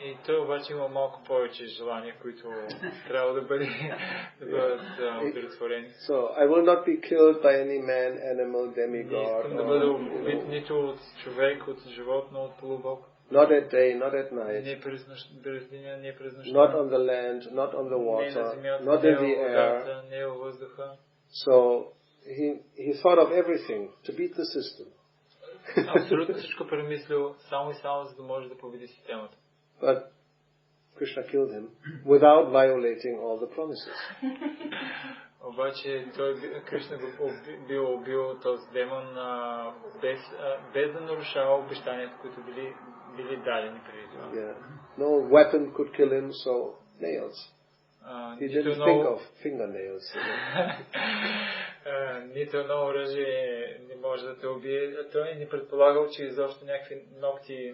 И той обаче има малко повече желания, които трябва да бъдат удовлетворени. So I will not be killed by any man, animal, demigod. Не искам да бъда убит нито от човек, от животно, от полубог. Not at day, not at night. Не през деня, не през нощта. Not on the land, not on the water, not in the air. Не във въздуха. So he thought of everything to beat the system. Абсолютно всичко премислил само и само за да може да победи системата. But Krishna killed him without violating all the promises. Обаче Кришна го бил убил този демон без да нарушава обещанията, които били дадени преди това. Yeah. No weapon could kill him, so nails. He didn't think of fingernails. Нито едно оръжие не може да те убие. Той не предполагал, че изобщо някакви ногти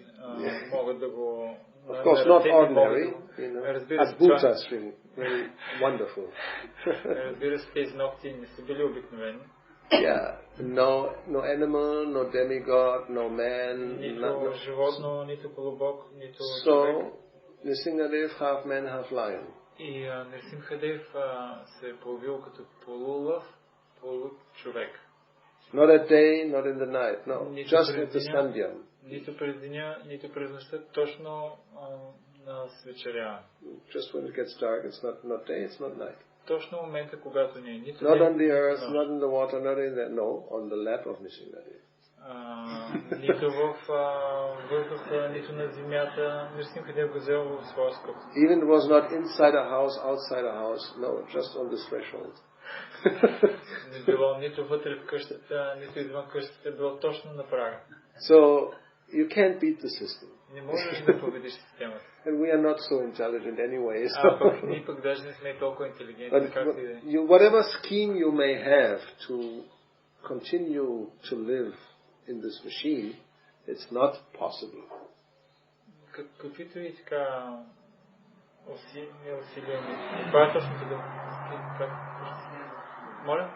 могат да го... Of course, not ordinary. Adbhutas thing, very wonderful. Разбира се, тези ногти не са били обикновени. Yeah, no animal, no demigod, no man. Нито животно, нито полубог, нито човек. So, Nrsimhadev, half man, half lion. И Нрсимхадев се е появил като полулъв, получовек. Not at day, not in the night, no. Just at the sandhya. Нито през деня, нито през нощта, точно на свечеря. Just when it gets dark, it's not day, it's not night. Точно момента, когато не е нито not on the earth, not in the water, not in the on the lap of Nrsimhadev. Нито в въздуха, нито на земята. Нрсимхадев го взел в своя скъп. Even it was not inside a house, outside a house, no, just on the threshold. Не било нито вътре в къщата, нито извън къщата, било точно на прага. So you can't beat the system. Не можеш да победиш системата. And we are not so intelligent anyway. Пък ние пък даже не сме толкова интелигентни, както и да е. Whatever scheme you may have to continue to live in this machine, it's not possible. Каквито и така усилия. Това е точно така. Моля?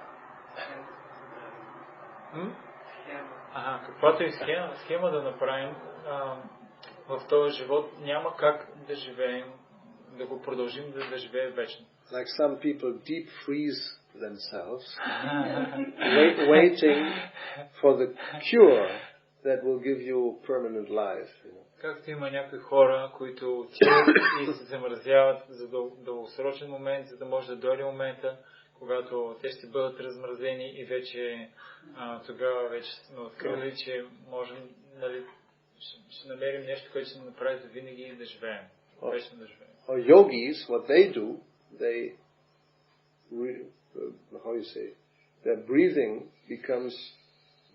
Каквато и схема да направим в този живот, няма как да живеем, да го продължим да живеем вечно. Like some people deep freeze themselves, waiting for the cure that will give you permanent life. Както има някои хора, които отиват и се замразяват за дългосрочен момент, за да може да дойде момента, когато те ще бъдат размразени и вече тогава вече сме открили, че можем, ще намерим нещо, което ще направи за винаги да живеем. Вечно да живеем. Yogis, what they do, their breathing becomes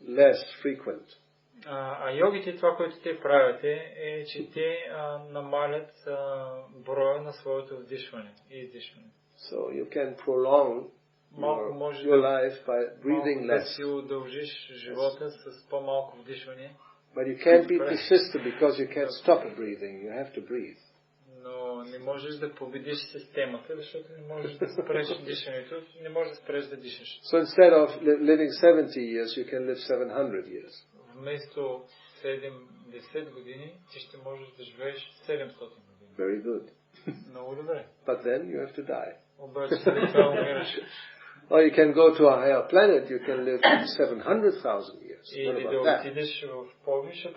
less frequent. Йогите, това, което те правят е, че те намалят броя на своето вдишване и издишване. So you can prolong your life by breathing less. Да си удължиш живота с по-малко вдишване. But you can't beat the system because you can't stop breathing. You have to breathe. Но не можеш да победиш системата, защото не можеш да спреш дишането, не можеш да спреш да дишаш. So instead of living 70 years, you can live 700 years. Вместо 70 години, ти ще можеш да живееш 700 години. Very good. Много добре. But then you have to die. Обаче след това умираш. Or you can go to a higher planet, you can live 700,000 years. Или да отидеш в по-висша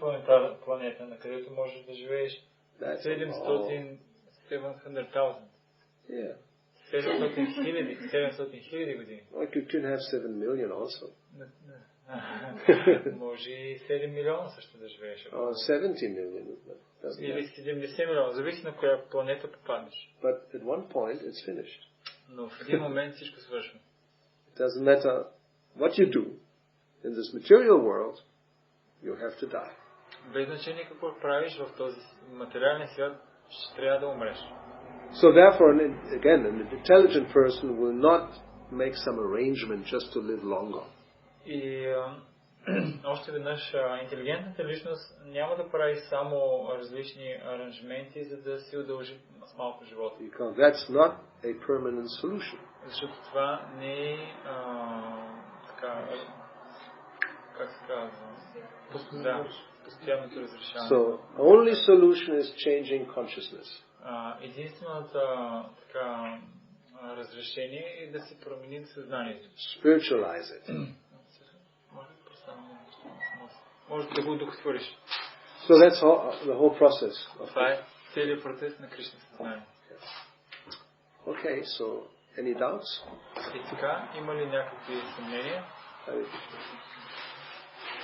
планета, на където можеш да живееш 700,000. Yeah. 700 хиляди години. Or you can have 7 million also. Може и 7 милиона също да живееш. Or 70 million. Или 70 милиона, зависи на коя планета попаднеш. But at one point it's finished. Но в един момент всичко свършва. It doesn't matter what you do in this material world, you have to die. Без значение какво правиш в този материален свят, ще трябва да умреш. So therefore, again, an intelligent person will not make some arrangement just to live longer. И още веднъж, интелигентната личност няма да прави само различни аранжменти, за да си удължи с малко живота. Because that's not a permanent solution. Защото това не е така, как се казва, постоянното разрешаване. So, only solution is changing consciousness. Единствената така разрешение е да се промени съзнанието. Spiritualize it. Може да го докосвориш. So that's the whole process. Това е целият процес на Кришна съзнание. Okay, so any doubts? И така, има ли някакви съмнения?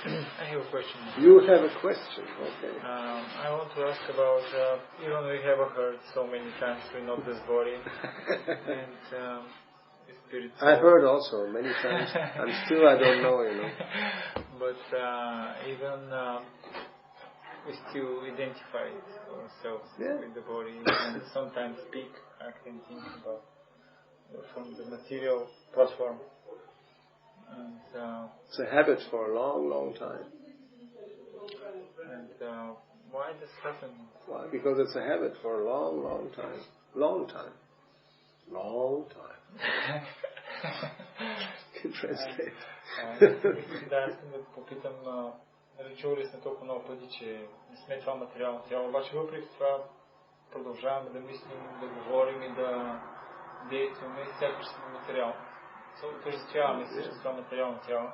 I have a question. You have a question, okay. I want to ask about, even we have heard so many times we know this body and spirit. I heard also many times, and still I don't know, But even we still identify ourselves with the body and sometimes speak, act and think about from the material platform. And, it's a habit for a long, long time. And why does this happen? Why? Because it's a habit for a long, long time. Long time. Long time. Can translate. Да, искам да попитам, чували сме толкова много пъти, че не сме това материално тяло, обаче въпреки това продължаваме да мислим, да говорим и да действаме, сякаш сме материално. Отъждествяваме се с това материално тяло.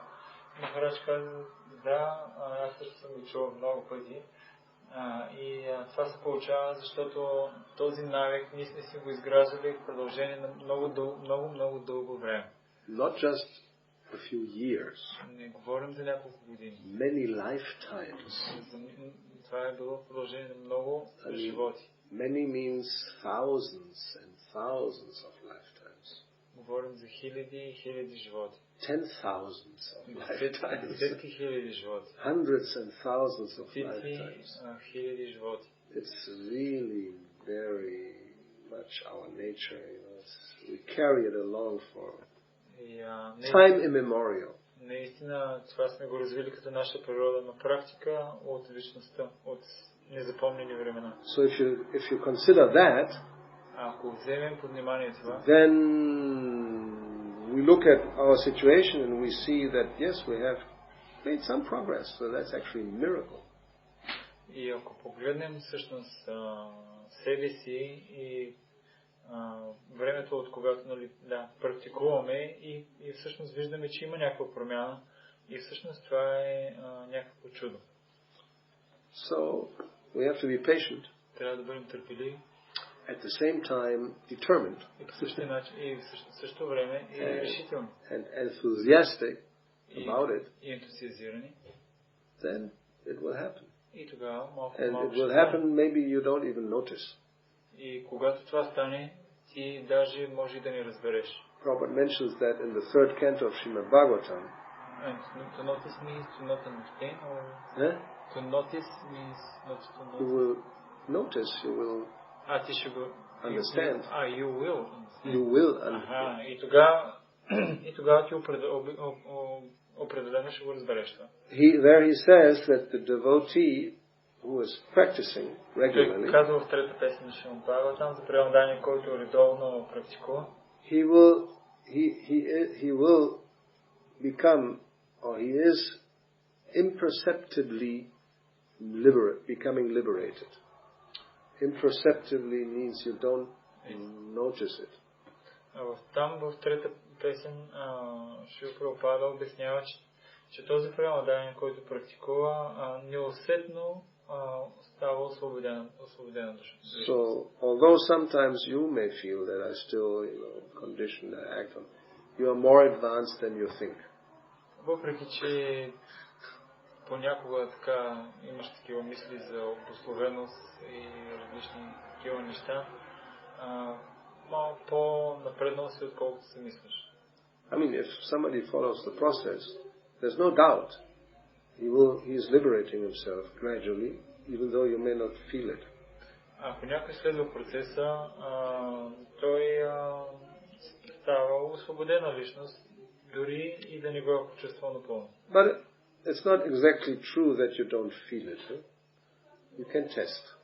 Махарадж каза, да, аз също съм го чувал много пъти. И това се получава, защото този навик ние сме си го изграждали в продължение на много дълго време. Not just a few years. Не говорим за няколко години. Many lifetimes. Това е било в продължение на много животи. Many means thousands and thousands of lifetimes. Говорим за хиляди и хиляди животи. 10,000 of lifetimes. Десетки хиляди животи. Hundreds and thousands of lifetimes. Хиляди животи. It's really very much our nature. We carry it along for time immemorial. Наистина, това сме го развили като наша природна практика от вечността, от незапомнени времена. So if you consider that, ако вземем под внимание това, then we look at our situation and we see that yes, we have made some progress. So that's actually a miracle. И ако погледнем всъщност себе си и времето, от когато практикуваме и всъщност виждаме, че има някаква промяна и всъщност това е някакво чудо. So we have to be patient. Трябва да бъдем търпеливи. At the same time, determined. И по същия начин, и в същото време и решителни. And enthusiastic about it. И ентусиазирани. Then it will happen. И тогава малко And it will happen, maybe you don't even notice. И когато това стане, ти даже може да не разбереш. Prabhupada mentions that in the third canto of Srimad Bhagavatam. And to notice means to not understand, or to notice means not to notice. You will notice, you will understand. You will. You will understand. И тогава ти определено ще го разбереш това. There he says that the devotee who is practicing regularly, казва в трета песен на Шримад Бхагаватам за предание, който редовно практикува, he will become, or he is imperceptibly becoming liberated. Imperceptibly means you don't notice it. Там в трета песен Шрила Прабхупада обяснява, че този предание, който практикува, неусетно става освободена душа. So, although sometimes you may feel that I still, conditioned, I act on, you are more advanced than you think. Въпреки че понякога така имаш такива мисли за обусловеност и различни такива неща, малко по-напреднал си, отколкото си мислиш. I mean, if somebody follows the process, there's no doubt he is liberating himself gradually, even though you may not feel it. Ако някой следва процеса, той става освободена личност, дори и да не го е почувствал напълно. But it's not exactly true that you don't feel it. Huh? You can test.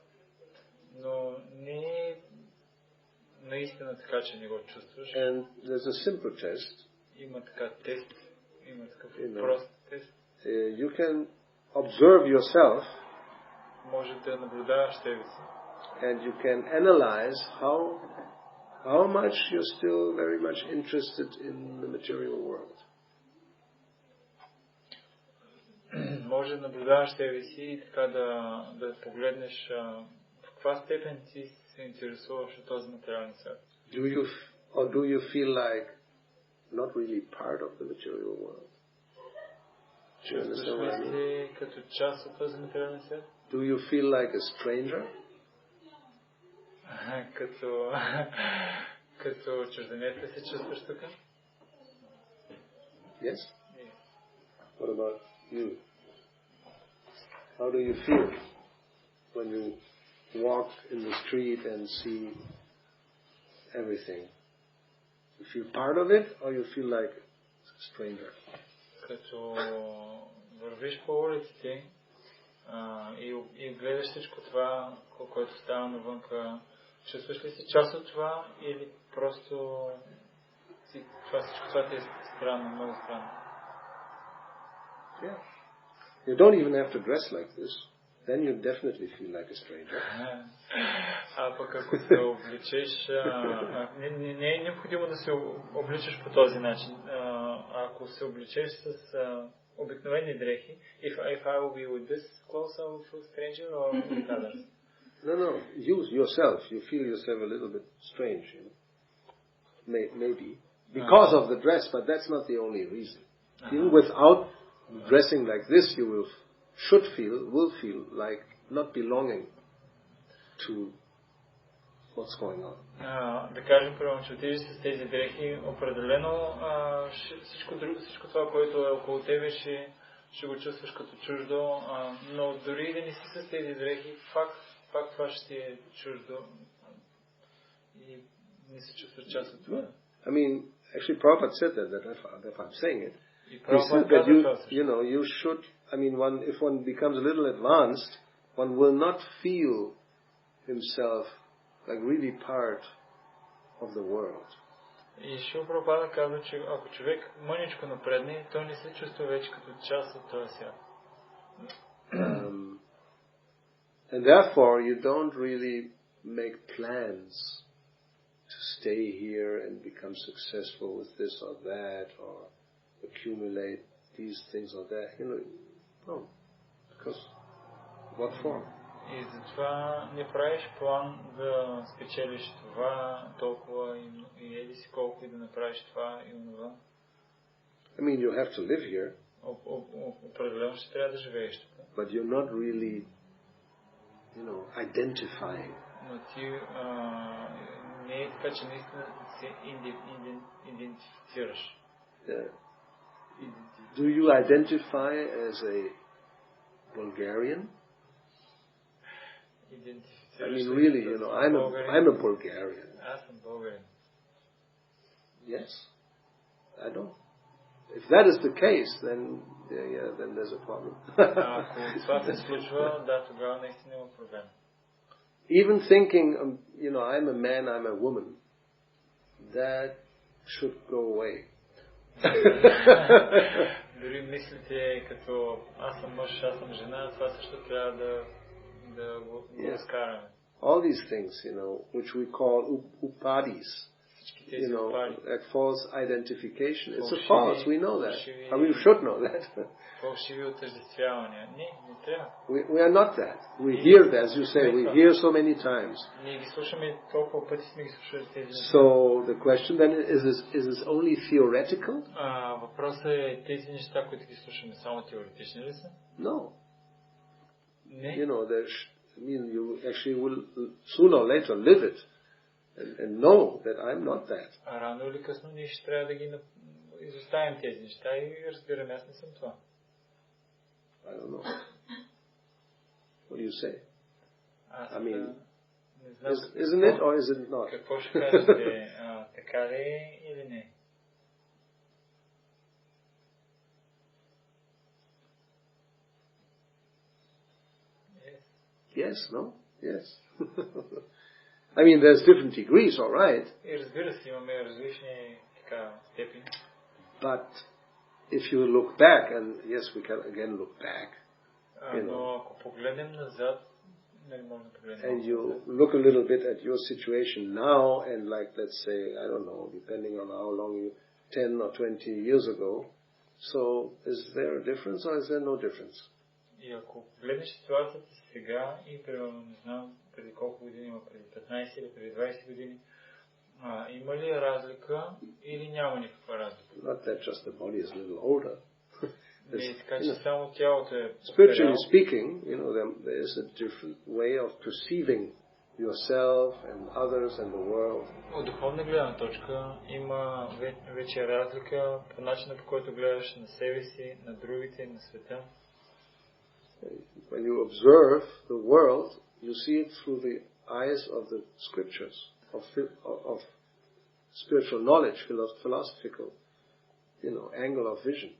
Но не е наистина така, че не го чувстваш. And there's a simple test. Има така тест, има такъв прост тест. You can observe yourself. Може да наблюдаваш себе си. And you can analyze how much you're still very much interested in the material world. Може да наблюдаваш себе си и така да погледнеш в каква степен ти се интересуваш от този материален свят. Do you feel like not really part of the material world? Чувстваш ли се като част от този материален свят? Do you feel like a stranger? Като чужденец ли се чувстваш тук? Yes? What about you? How do you feel when you walk in the street and see everything? You feel part of it or you feel like a stranger? Като вървиш по улиците и гледаш всичко това, което става навънка, чувстваш ли си част от това или просто всичко това ти е странно, много странно? Yeah. You don't even have to dress like this. Then you definitely feel like a stranger. Пък ако се обличеш, не е необходимо да се обличаш по този начин. Ако се обличеш с обикновени дрехи, if I will be with this clothes, I will feel stranger or with others? No. You yourself, you feel yourself a little bit strange, you know. Maybe. Because of the dress, but that's not the only reason. Even without dressing like this, you will feel like not belonging to what's going on. Да кажем, първо, че отидеш с тези дрехи, определено всичко това, което е около тебе, ще го чувстваш като чуждо, но дори да не си с тези дрехи, пак това ще е чуждо и не се чувстваш част от това. I mean, actually Prabhupada said that if I'm saying it, he said that you should, I mean, if one becomes a little advanced, one will not feel himself like really part of the world. И Шрила Прабхупада казва, че ако човек мъничко напредне, той не се чувства вече като част от този свят. And therefore you don't really make plans to stay here and become successful with this or that or accumulate these things or that. No. Because what for? И затова не правиш план да спечелиш това толкова и еди си колко и да направиш това и онова. I mean, you have to live here. Определено ще трябва да живееш тук. But you're not really, identifying. Но ти не е така, че наистина се идентифицираш. Do you identify as a Bulgarian? I mean, really, I'm a Bulgarian. Аз съм българин. Yes, I don't. If that is the case, then there's a problem. Ако това се случва, да, тогава наистина има проблем. Even thinking, I'm a man, I'm a woman, that should go away. Дори мислите като аз съм мъж, аз съм жена, това също трябва да го разкараме. All these things, which we call upadis, that false identification. It's a false, we know that. And we should know that. Фалшиви отъждествявания. Не трябва. We are not that. We hear that, as you say, we hear so many times. Ние ги слушаме толкова пъти, сме ги слушали тези неща. So the question then is this only theoretical? Въпросът е тези неща, които ги слушаме, само теоретични ли са? No. Не. You actually will sooner or later live it and know that I'm not that. Рано или късно ние ще трябва да ги изоставим тези неща и разбираме, аз не съм това. I don't know. What do you say? Не знам. Isn't it or is it not? Какво ще кажете? Така ли е или не? Yes, no? Yes. I mean, there's different degrees, all right. И разбира се, имаме различни степени. But if you look back, and yes, we can again look back. Но ако погледнем назад, не можем да погледнем. And you look a little bit at your situation now, and like, let's say, I don't know, depending on how long you, 10 or 20 years ago. So, is there a difference or is there no difference? И ако погледнеш ситуацията сега и примерно, не знам, преди колко години има, преди 15 или преди 20 години, има ли разлика или няма никаква разлика? Not that just the body is a little older. Не, така че само тялото е Spiritually speaking, there is a different way of perceiving yourself and others and the world. От духовна гледна точка има вече разлика по начина, по който гледаш на себе си, на другите, на света. When you observe the world, you see it through the eyes of the scriptures, of spiritual knowledge, philosophical, angle of vision.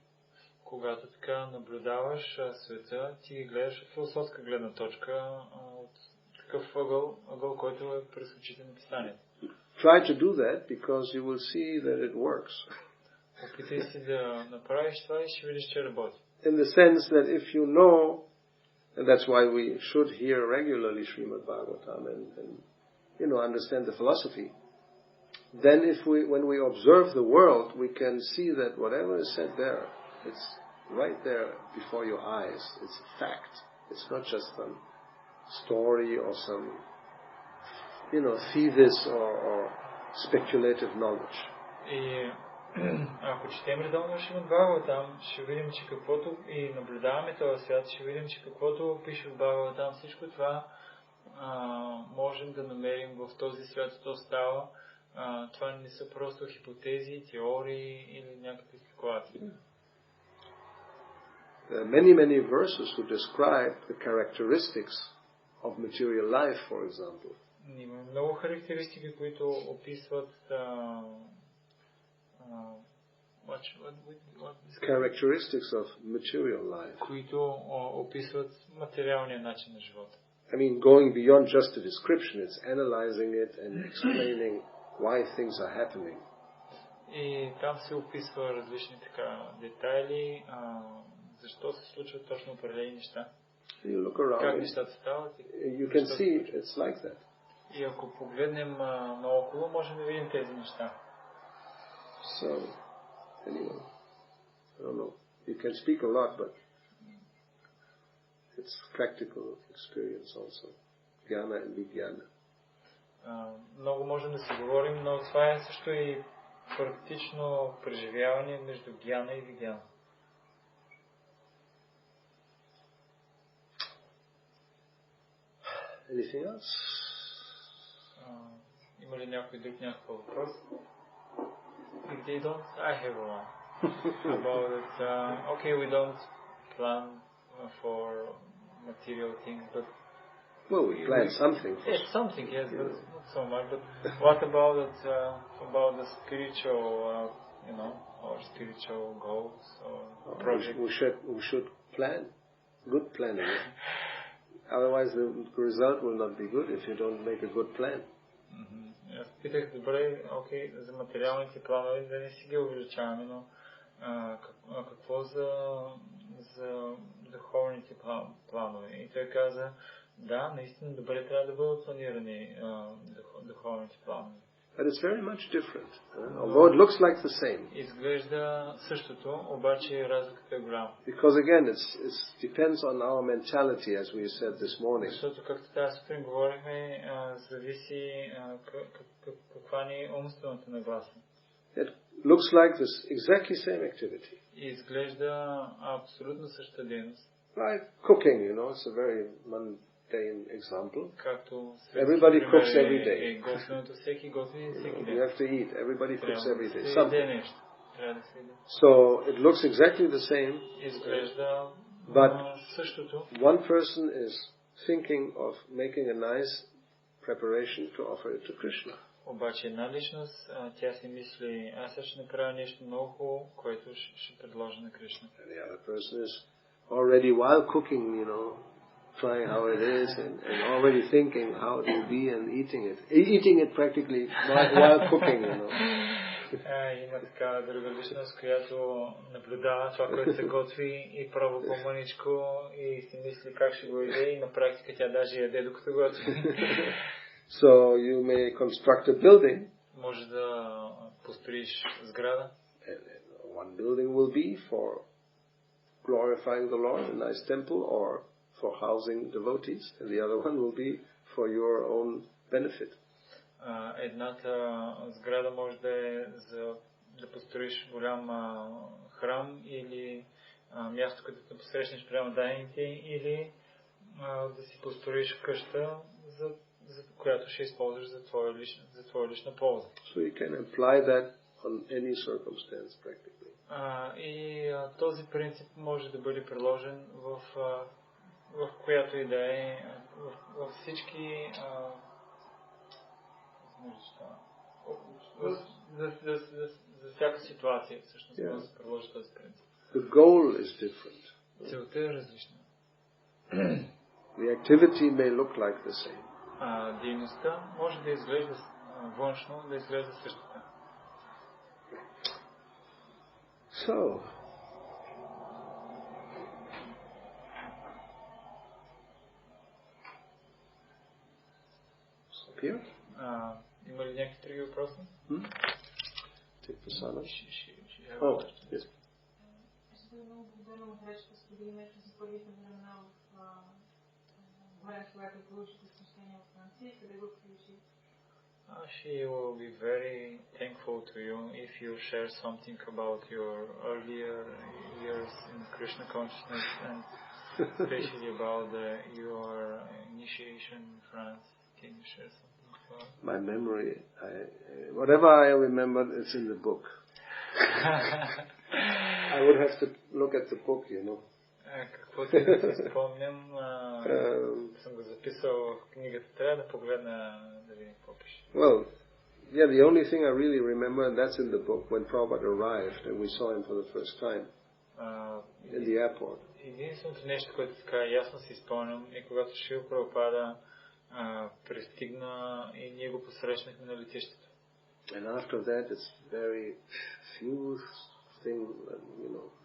Когато така наблюдаваш света, ти гледаш от философска гледна точка, от такъв ъгъл, който е през очите на писанието. Try to do that because you will see that it works. Опитай си да направиш това и ще видиш, че работи. In the sense that if you know, and that's why we should hear regularly Srimad Bhagavatam and understand the philosophy, then when we observe the world, we can see that whatever is said there, it's right there before your eyes. It's a fact. It's not just some story or some, thesis or speculative knowledge. И ако четем редовно Шримад Бхагаватам, ще видим, че каквото и наблюдаваме този свят, ще видим, че каквото пише в Бхагаватам, всичко това можем да намерим в този свят, то става. Това не са просто хипотези, теории или някакви спекулации. There are many verses to describe the characteristics of material life, for example. Има много характеристики, които описват characteristics of material life. Които описват материалния начин на живота. I mean, going beyond just a description, it's analyzing it and explaining why things are happening. И там се описва различни детайли, защо се случват точно определени неща. You look around. Как нещата стават? You can see it's like that. И ако погледнем наоколо, можем да видим тези неща. So, anyway, I don't know. You can speak a lot, but it's practical experience also. Jnana and vijnana. Много можем да си говорим, но това е също и практично преживяване между гьяна и вигьяна. Anything else? Има ли някой друг някакъв въпрос? If they don't, I have one. About it, okay, we don't plan for material things, but well, we plan something. Yes, something, yes, but not so much. But what about it? About the spiritual, or spiritual goals or projects? We should plan. Good planning. Otherwise, the result will not be good if you don't make a good plan. Аз питах, добре, окей, за материалните планове, да не си ги увеличаваме, но какво за духовните планове? И той каза, да, наистина добре трябва да бъдат планирани духовните планове. But it's very much different. Although it looks like the same. Изглежда същото, обаче разликата е голяма. Because again, it depends on our mentality, as we said this morning. Защото, както тази сутрин говорихме, зависи каква ни е умствената нагласа. It looks like this exactly same activity. Изглежда абсолютно същата дейност. Like cooking, it's a very mundane example. Everybody cooks every day. You have to eat. Everybody cooks every day. Something. So it looks exactly the same. But one person is thinking of making a nice preparation to offer it to Krishna. Обаче една личност, тя си мисли, аз ще направя нещо много хубаво, което ще предложа на Кришна. And the other person is already while cooking, trying how it is and already thinking how it will be and eating it practically while cooking, Има така друга личност, която наблюдава това, което се готви и пробва по-маничко и си мисли как ще го яде и на практика тя даже яде докато готви. So you may construct a building. Може да построиш сграда. And one building will be for glorifying the Lord, a nice temple, or for housing devotees, and the other one will be for your own benefit. Едната сграда може да е за да построиш голям храм или място, където да посрещнеш преамдайните, или да си построиш къща, за която ще използваш за твоя лична полза. So you can apply that on any circumstance practically. И този принцип може да бъде приложен в която и да е, във всички за всяка ситуация всъщност може да се приложи този принцип. The goal is different. Целта е различна. The activity may look like the same. Дейността може да изглежда външно, да изглежда същата. So, here? Има ли някакви други въпроси? Take the silence. Oh, yes. Аз много благодаря от речта с Кодимеча за първите времена в време, когато получите смущение от Франция, къде го включи? She will be very thankful to you if you share something about your earlier years in Krishna consciousness and especially about your initiation in France. Can you share something? My memory, whatever I remember, it's in the book. I would have to look at the book, Каквото и да си спомням, съм го записал в книгата. Трябва да погледна да видим какво пише. Well, yeah, the only thing I really remember, and that's in the book, when Prabhupada arrived and we saw him for the first time in the airport. Единственото нещо, което така ясно си спомням, е когато Шрила Прабхупада пристигна и ние го посрещнахме на летището. And after that, it's very few things,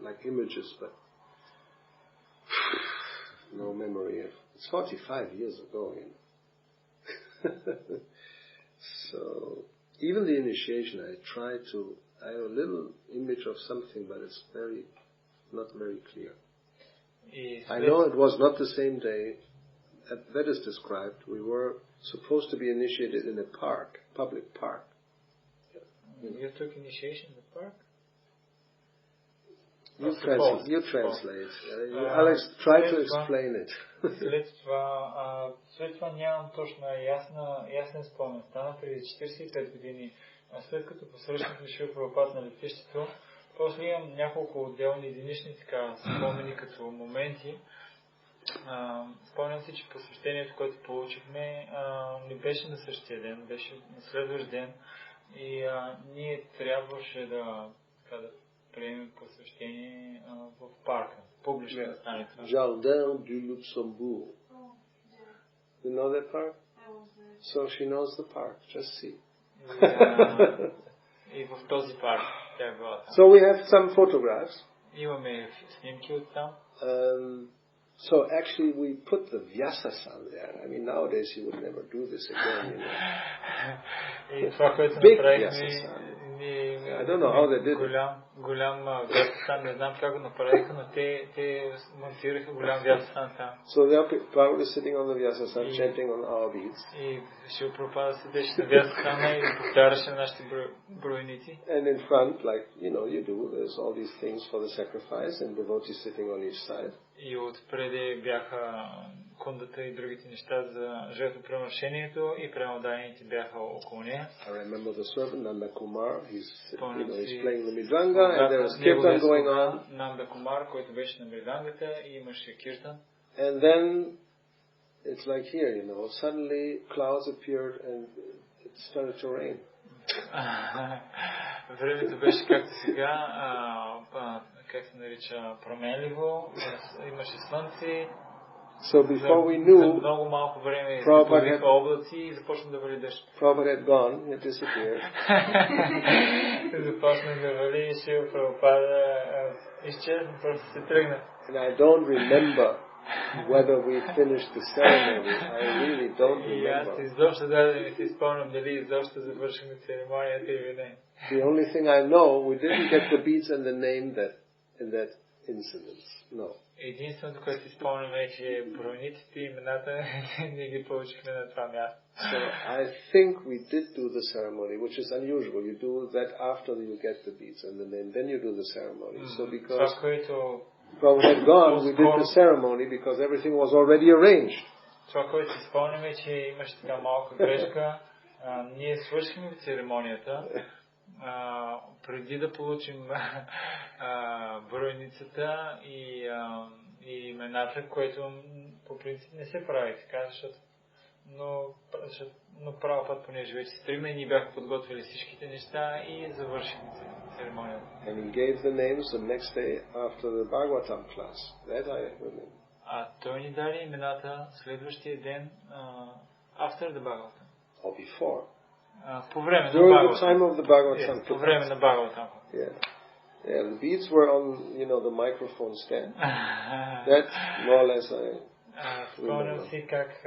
like images, but no memory. It's 45 years ago, So, even the initiation, I have a little image of something, but it's not very clear. I know it was not the same day. That is described. We were supposed to be initiated in a park, public park. You took initiation in the park? You translate. Alex, try to explain it. След това нямам точно ясен спомен. Стана преди 45 години. След като посрещнахме Шрила Прабхупада на летището, после имам няколко отделни единични спомени като моменти. Спомням си, че посвещението, което получихме, не беше на същия ден, беше на следващ ден и ние трябваше да приемем посвещение в парка, публична станица. Jardin du Luxembourg. You know that park? So she knows the park. Just see. И в този парк тя е била там. So we have some photographs. Имаме снимки от там. So actually we put the Vyasa-san there. I mean, nowadays he would never do this again, И това, което Big направихме, I don't know how they did it. голям Vyasa-сан, не знам как го направиха, но те монтираха голям Vyasa-сан там. So they are probably sitting on the Vyasa-san, chanting on our beads. И Шрила Прабхупада седеше на Vyasa-сана и повтаряше нашите бройници. And in front, like, you do, there's all these things for the sacrifice and devotees sitting on each side. И отпреди бяха кундата и другите неща за жертвоприношението и преамдайните бяха около нея. I remember the servant Nanda Kumar. He's playing the mridanga and there was kirtan going on. Nanda Kumar, който беше на мридангата и имаше киртан. And then it's like here, you know, suddenly clouds appeared and it started to rain. Времето беше както сега, как се нарича, променливо, имаше слънце. So before we knew, много малко време появиха облаци и започна да вали дъжд. Prabhupada had gone, it disappeared. Започна да вали, Шрила Прабхупада изчезна, просто се тръгна. And I don't remember whether we finished the ceremony. I really don't remember. И аз изобщо даже не си спомням дали изобщо завършихме церемонията или не. The only thing I know, we didn't get the beads and the name in that incident. No. Единственото, което си спомням е, че броениците и имената не ги получихме на това място. So I think we did do the ceremony, which is unusual. You do that after you get the beads and the name, then you do the ceremony. So because Prabhupada had gone, we did the ceremony because everything was already arranged. Това, което си спомням е, че имаше така малка грешка. Ние свършихме церемонията. Преди да получим бройницата и имената, което по принцип не се прави така, но прав път, понеже вече се тръгна и ние бяхме подготвили всичките неща и завършихме церемонията. And he gave the names the next day after the Bhagavatam class. That I remember. Той ни даде имената следващия ден after the Bhagavatam. Or before. По време на During the time of the Bhagavatam. По време на Bhagavatam. Yeah. Yeah, the beads were on, the microphone stand. That's more or less спомням си как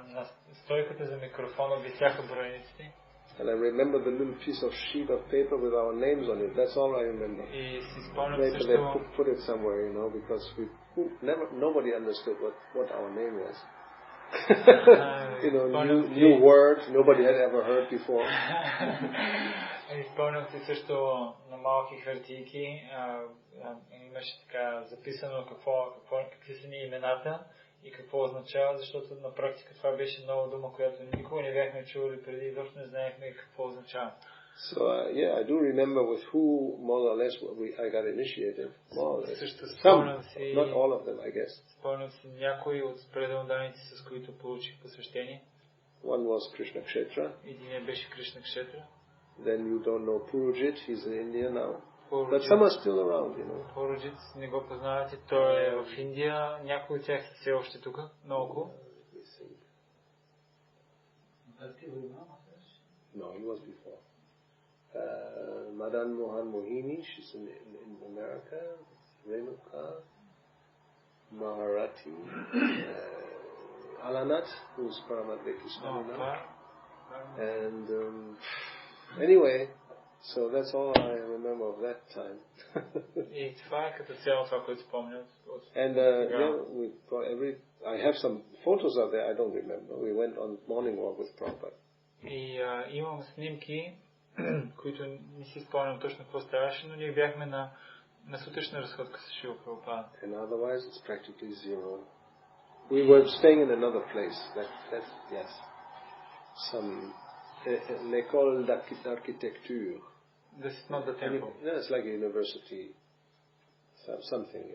на стойката за микрофона висяха броениците. And I remember the little piece of sheet of paper with our names on it. That's all I remember. И си спомням също. They put it somewhere, because nobody understood what our name was. New words nobody had ever heard before. Спомням си също на малки хартийки, имаше така записано какви са ни имената и какво означава, защото на практика това беше нова дума, която никога не бяхме чували преди, изобщо не знаехме какво означава. So I do remember with who more or less I got initiated. More or less. Some, not all of them, I guess. Спомням си някои от преданданите, с които получих посвещение. One was Krishna Kshetra. Един беше Кришна Кшетра. Then you don't know Purujit, he's in India now. But some are still around, Purujit, не го познавате, той е в Индия, някои от тях са все още тук, много. No, he was before. Madan Mohan Mohini, she's in America. Renuka, Maharati, Alanat, who's Paramatmaki Swami now. And anyway, so that's all I remember of that time. И това е като цяло това, което спомням. And I have some photos out there, I don't remember. We went on morning walk with Prabhupada. И имам снимки, които не си спомням точно какво ставаше, но ние бяхме на сутрешна разходка с Шрила Прабхупада. And otherwise it's practically zero. We were staying in another place. That's yes. Some l'école d'architecture. This is not the temple. No, it's like a university. Something,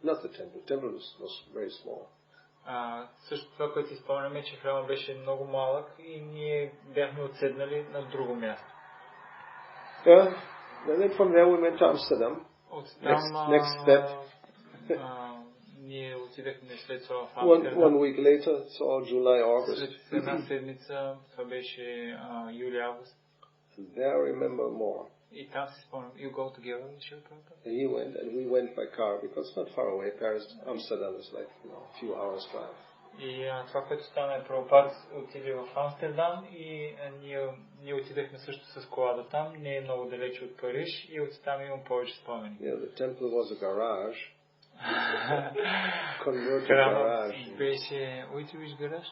Not the temple. Temple was very small. Също това, което изпълняме, че храма беше много малък и ние бяхме отседнали на друго място. Yeah. Then from there we went to Amsterdam. Next step. Ние отидахме след това в Амстердам. One week later, it's all July, August. След една седмица, това беше юли-август. There I remember more. И там си спомням. You go together, Shri Prabhupada? And he went, and we went by car because it's not far away. Paris, Amsterdam is like a few hours drive. И това, което стана е Прабхупад отиде в Амстердам и ние отидахме също с колата там. Не е много далече от Париж и от там имам повече спомени. Yeah, the temple was a garage. Converted garage. Беше, which garage?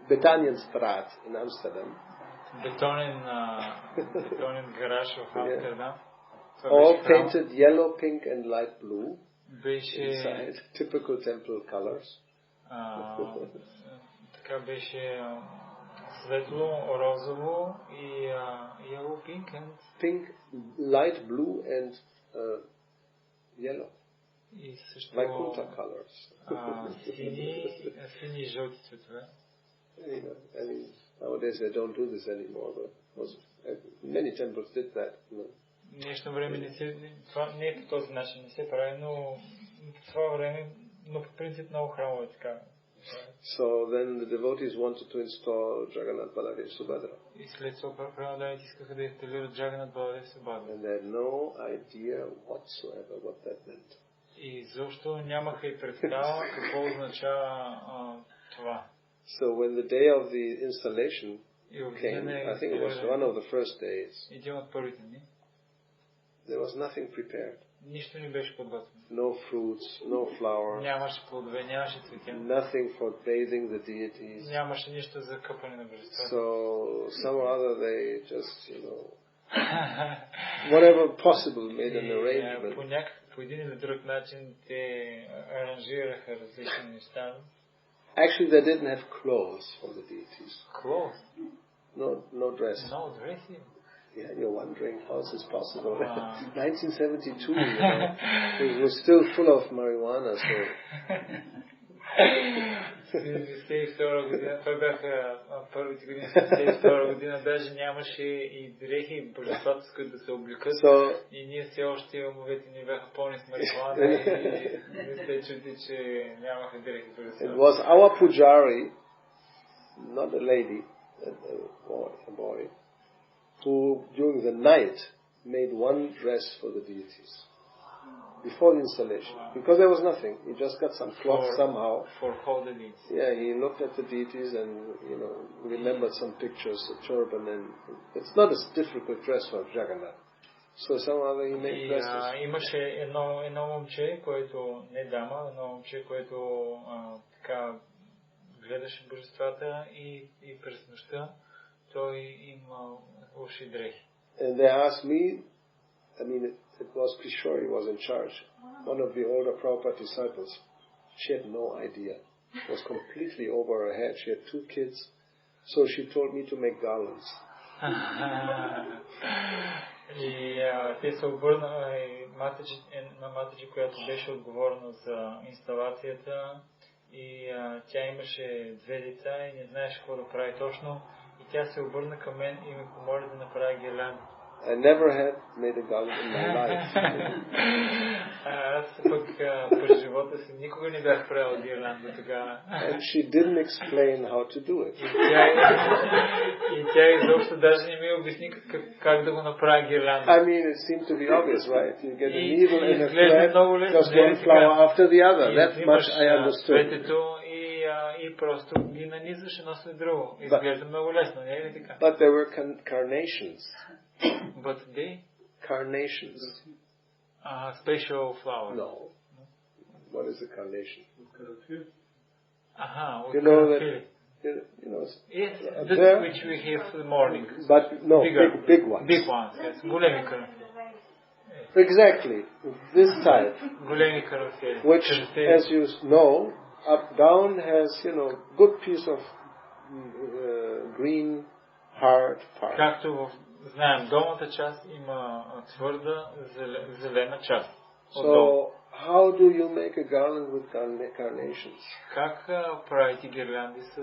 Betanienstraat in Amsterdam. Бетонен гараж в Амстердам. All painted yellow, pink and light blue. Беше inside, typical temple colors. Така беше светло, розово и yellow, pink and pink, light blue and yellow. И също Vaikuntha colors. сини и жълти цветове. I mean, nowadays they don't do this anymore, but many temples did that. Днешно време това не е по този начин, не се прави, но по това време, но по принцип много храмове така. So then the devotees wanted to install Jagannath, Baladev, Subhadra. И след това преданните искаха да инсталират Jagannath, Baladev, Subhadra. And they had no idea whatsoever what that meant. И защо нямаха и представа какво означава това. So when the day of the installation came, I think it was one of the first days, един от първите дни, there was nothing prepared. Нищо не беше подготвено. No fruits, no flower. Нямаше плодове, нямаше цветя. Nothing for bathing the deities. Нямаше нищо за къпане на божествата. So some or other they just, whatever possible made an arrangement. По един или друг начин те аранжираха различни неща. Actually, they didn't have clothes for the deities. Clothes? No dress. No dress? Yeah, you're wondering how this is possible. 1972, it was still full of marijuana, so. 72 година, това бяха първите години, 72 година, даже нямаше и дрехи, божествата, с които да се облекат. И ние все още умовете ни бяха пълни с марихуана и не се чуди, че нямаха дрехи божествата. It was our pujari, not a lady, a boy, who during the night made one dress for the deities before the installation, because there was nothing. He just got some cloth somehow. For holy needs. Yeah, he looked at the deities and remembered some pictures, a turban, and it's not a difficult dress for Jagannath. So somehow he made dresses. Имаше едно момче, което не дама, едно момче, което така гледаше божествата и през нощта той има уши дрехи. And they asked me, I mean, it was Kishore was in charge, one of the older Prabhupada disciples. She had no idea. It was completely over her head. She had 2 kids, so she told me to make garlands. И те се обърна на матъче, която беше отговорна за инсталацията, и тя имаше 2 деца и не знаеше какво да прави точно, и тя се обърна към мен и ми помоли да направя гирлянда. I never had made a garland in my life. Аз пък през живота си никога не бях правил гирлянда тогава. And she didn't explain how to do it. И тя изобщо даже не ми обясни как да го направя гирлянда. I mean, it seemed to be obvious, right? You get a needle and a thread, just one flower after the other. That much I understood. И просто ги нанизваш едно след друго. Изглежда много лесно, не е ли така? But there were carnations. But they? Carnations. Special flower. No. What is a carnation? You know that. Yes, that which we have in the morning. But no, big ones. Big ones, yes. Големи карамфили. Exactly. This type. Големи карамфили. Which, as you know, up down has, good piece of green hard part. Както знаем, долната част има твърда зелена част. So, how do you make a garland with carnations? Как правите гирлянди с...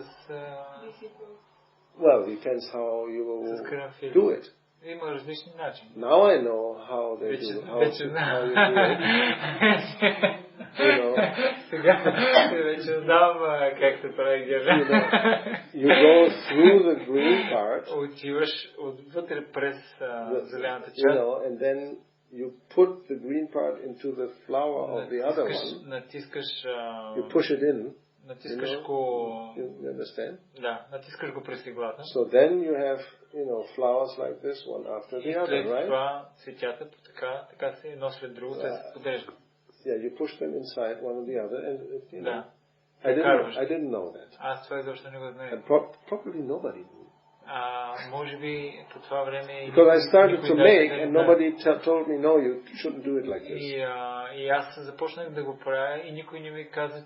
Well, depends how you will do it. Има различни начини. Now I know how they do it. Вече знам. Сега вече знам как се прави гирлянда. You go through the green part. Отиваш отвътре през зелената част. And then you put the green part into the flower of the other one. Натискаш... You push it in. Натискаш го... You understand? Да, натискаш го през иглата. So then you have, flowers like this one after the other, right? И след това цветята така се едно след друго се подреждат. Yeah, you push them inside one or the other, and Да. I didn't know that. Аз това изобщо не го знаех. Probably nobody knew. Може би по това време... Because I started to make, and nobody told me, no, you shouldn't do it like this. И аз започнах да го правя, и никой не ми каза,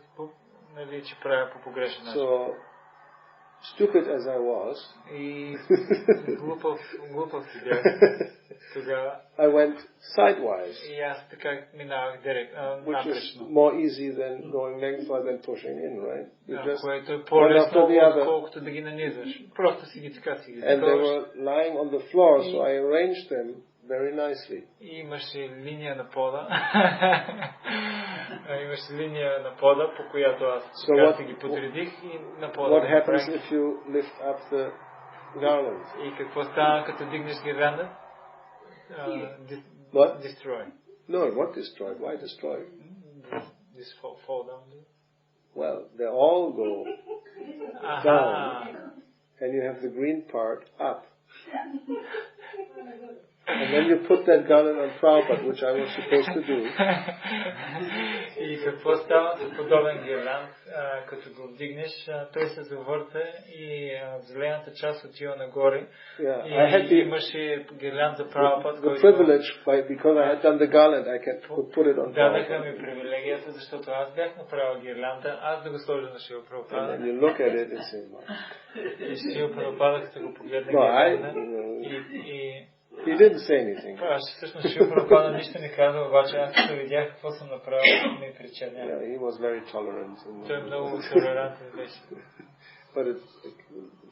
че правя по погрешен начин. So, stupid as I was, и глупав си бях. I went sidewise, и аз така минавах напречно. Which is more easy than going lengthwise and pushing in, right? Което е по-лесно, отколкото да ги нанизаш. Просто си ги така си ги And they were lying on the floor, so I arranged them very nicely. И имаше линия на пода. Имаше линия на пода, по която аз си ги подредих и на пода. What happens if you lift up the garland? И какво става като дигнеш гирлянда? What? Destroy. No, what destroy? Why destroy? This fall down. Well, they all go down, and you have the green part up. And then you put that garland on Prabhupada, which I was supposed to do. И какво става с подобен гирланд, като го вдигнеш, той се завърта и зелената част отива нагоре. И имаше гирланд за Прабхупад, който... The privilege, because I had done the garland, I could put it on Prabhupada. Дадаха ми привилегията, защото аз бях направил гирланда, аз да го сложа на Шрила Прабхупада. And then you look at it and say, и Шрила Прабхупада, като го погледна гирланда, He didn't say anything. Всъщност Шрила Прабхупада нищо не каза, обаче аз като видях какво съм направил, ми причиня. He was very tolerant. Той е много толерантен беше. But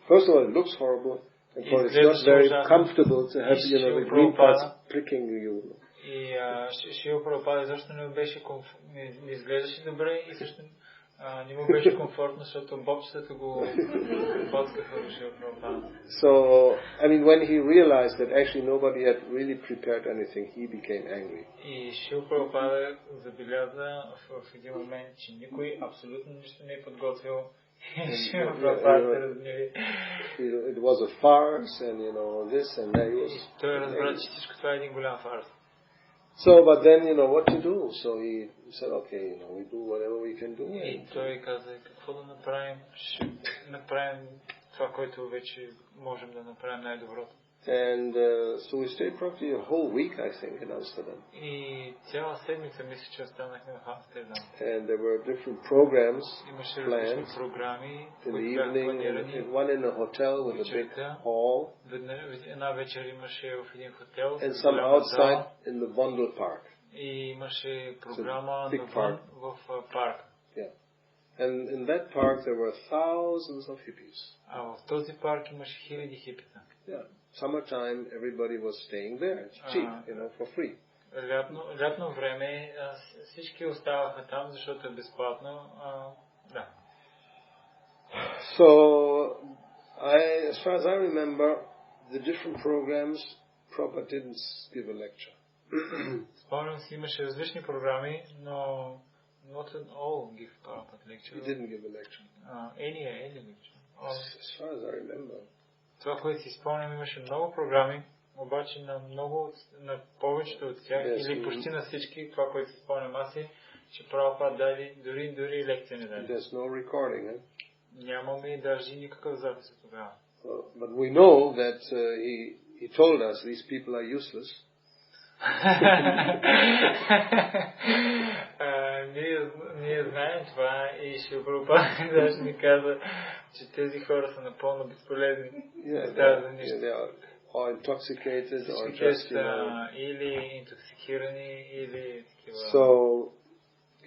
first of all, it looks horrible, and it's not very comfortable to have, the green parts pricking you. И Шрила Прабхупада защо не беше не изглеждаше добре и също не му беше комфортно, защото бобчетата го боткаха до Шрила Прабхупада. So, I mean, when he realized that actually nobody had really prepared anything, he became angry. И Шрила Прабхупада забеляза в един момент, че никой абсолютно нищо не е подготвил. Шрила Прабхупада се разгневи. It was a farce, and this and that. И той разбра, че всичко това е един голям фарс. So, but then, what to do? So he said, okay, we do whatever we can do. И той каза, какво да направим? Ще направим това, което вече можем да направим най-доброто. And so we stayed probably a whole week, I think, in Amsterdam. И цяла седмица мисля, че останахме в Амстердам. And there were different programs planned програми, in the evening, one in a hotel with a big hall, една вечер имаше в един хотел, and some outside in the Vondel Park. И имаше програма навън в парк. Yeah. And in that park there were thousands of hippies. А в този парк имаше хиляди хипита. Yeah. Summertime, everybody was staying there. It's cheap, for free. Лятно време всички оставаха там, защото е безплатно. Да. So, as far as I remember, the different programs, Prabhupada didn't give a lecture. Спомням си, имаше различни програми, но not at all give Prabhupada lecture. He didn't give a lecture. Any lecture. As far as I remember. Това, което си спомням, имаше много програми, обаче на повечето от тях, или почти на всички, това, което си спомням аз е, че Прабхупада даде дори лекция не даде. There's no recording, eh? Нямаме даже никакъв запис от тогава. But we know that he told us these people are useless. Ние знаем това и Шрила Прабхупада даже ни каза, че тези хора са напълно безполезни. They are or intoxicated or just, или интоксикирани, или такива. So,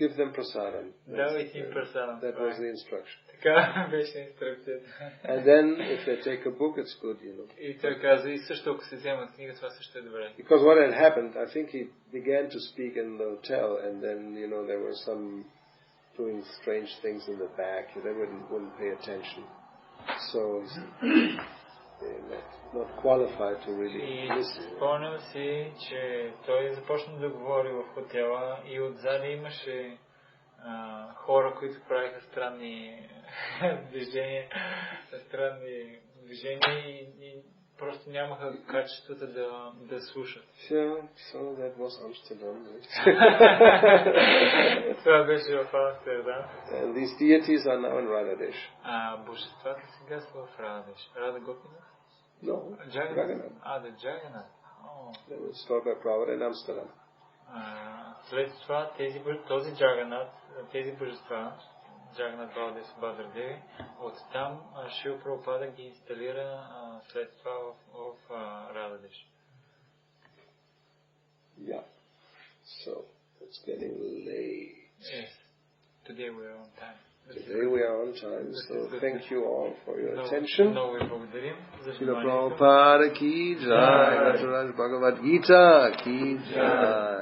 give them prasadam. Давайте им прасадам. That was the instruction. Така беше инструкцията. And then, if they take a book, it's good, И той каза, и също ако се вземат книга, това също е добре. Because what had happened, I think he began to speak in the hotel, and then, there were some doing strange things in the back. They wouldn't pay attention. So, not qualified to really listen. И спомням си, че той започна да говори в хотела и отзади имаше хора, които правиха странни движения и просто нямаха качеството да слушат. Yeah, so that was Amsterdam. Това беше в Амстердам. And these deities are now in Radhadesh. Божествата сега са в Рададеш. Рада Гопина? No, Jagannath. Jagannath. That was stored by Prabhupada in Amsterdam. След това този Джаганат, тези божества, Джаганат Балдес Бадрадеви, оттам Шрила Прабхупада ги инсталира след това в Рададеш. Yeah. So, it's getting late. Yes. Today we are on time. Today we are on time, so thank you all for your attention. Много ви благодарим за Srila вниманието. Prabhupada ki jai, Bhagavad Gita ki jai.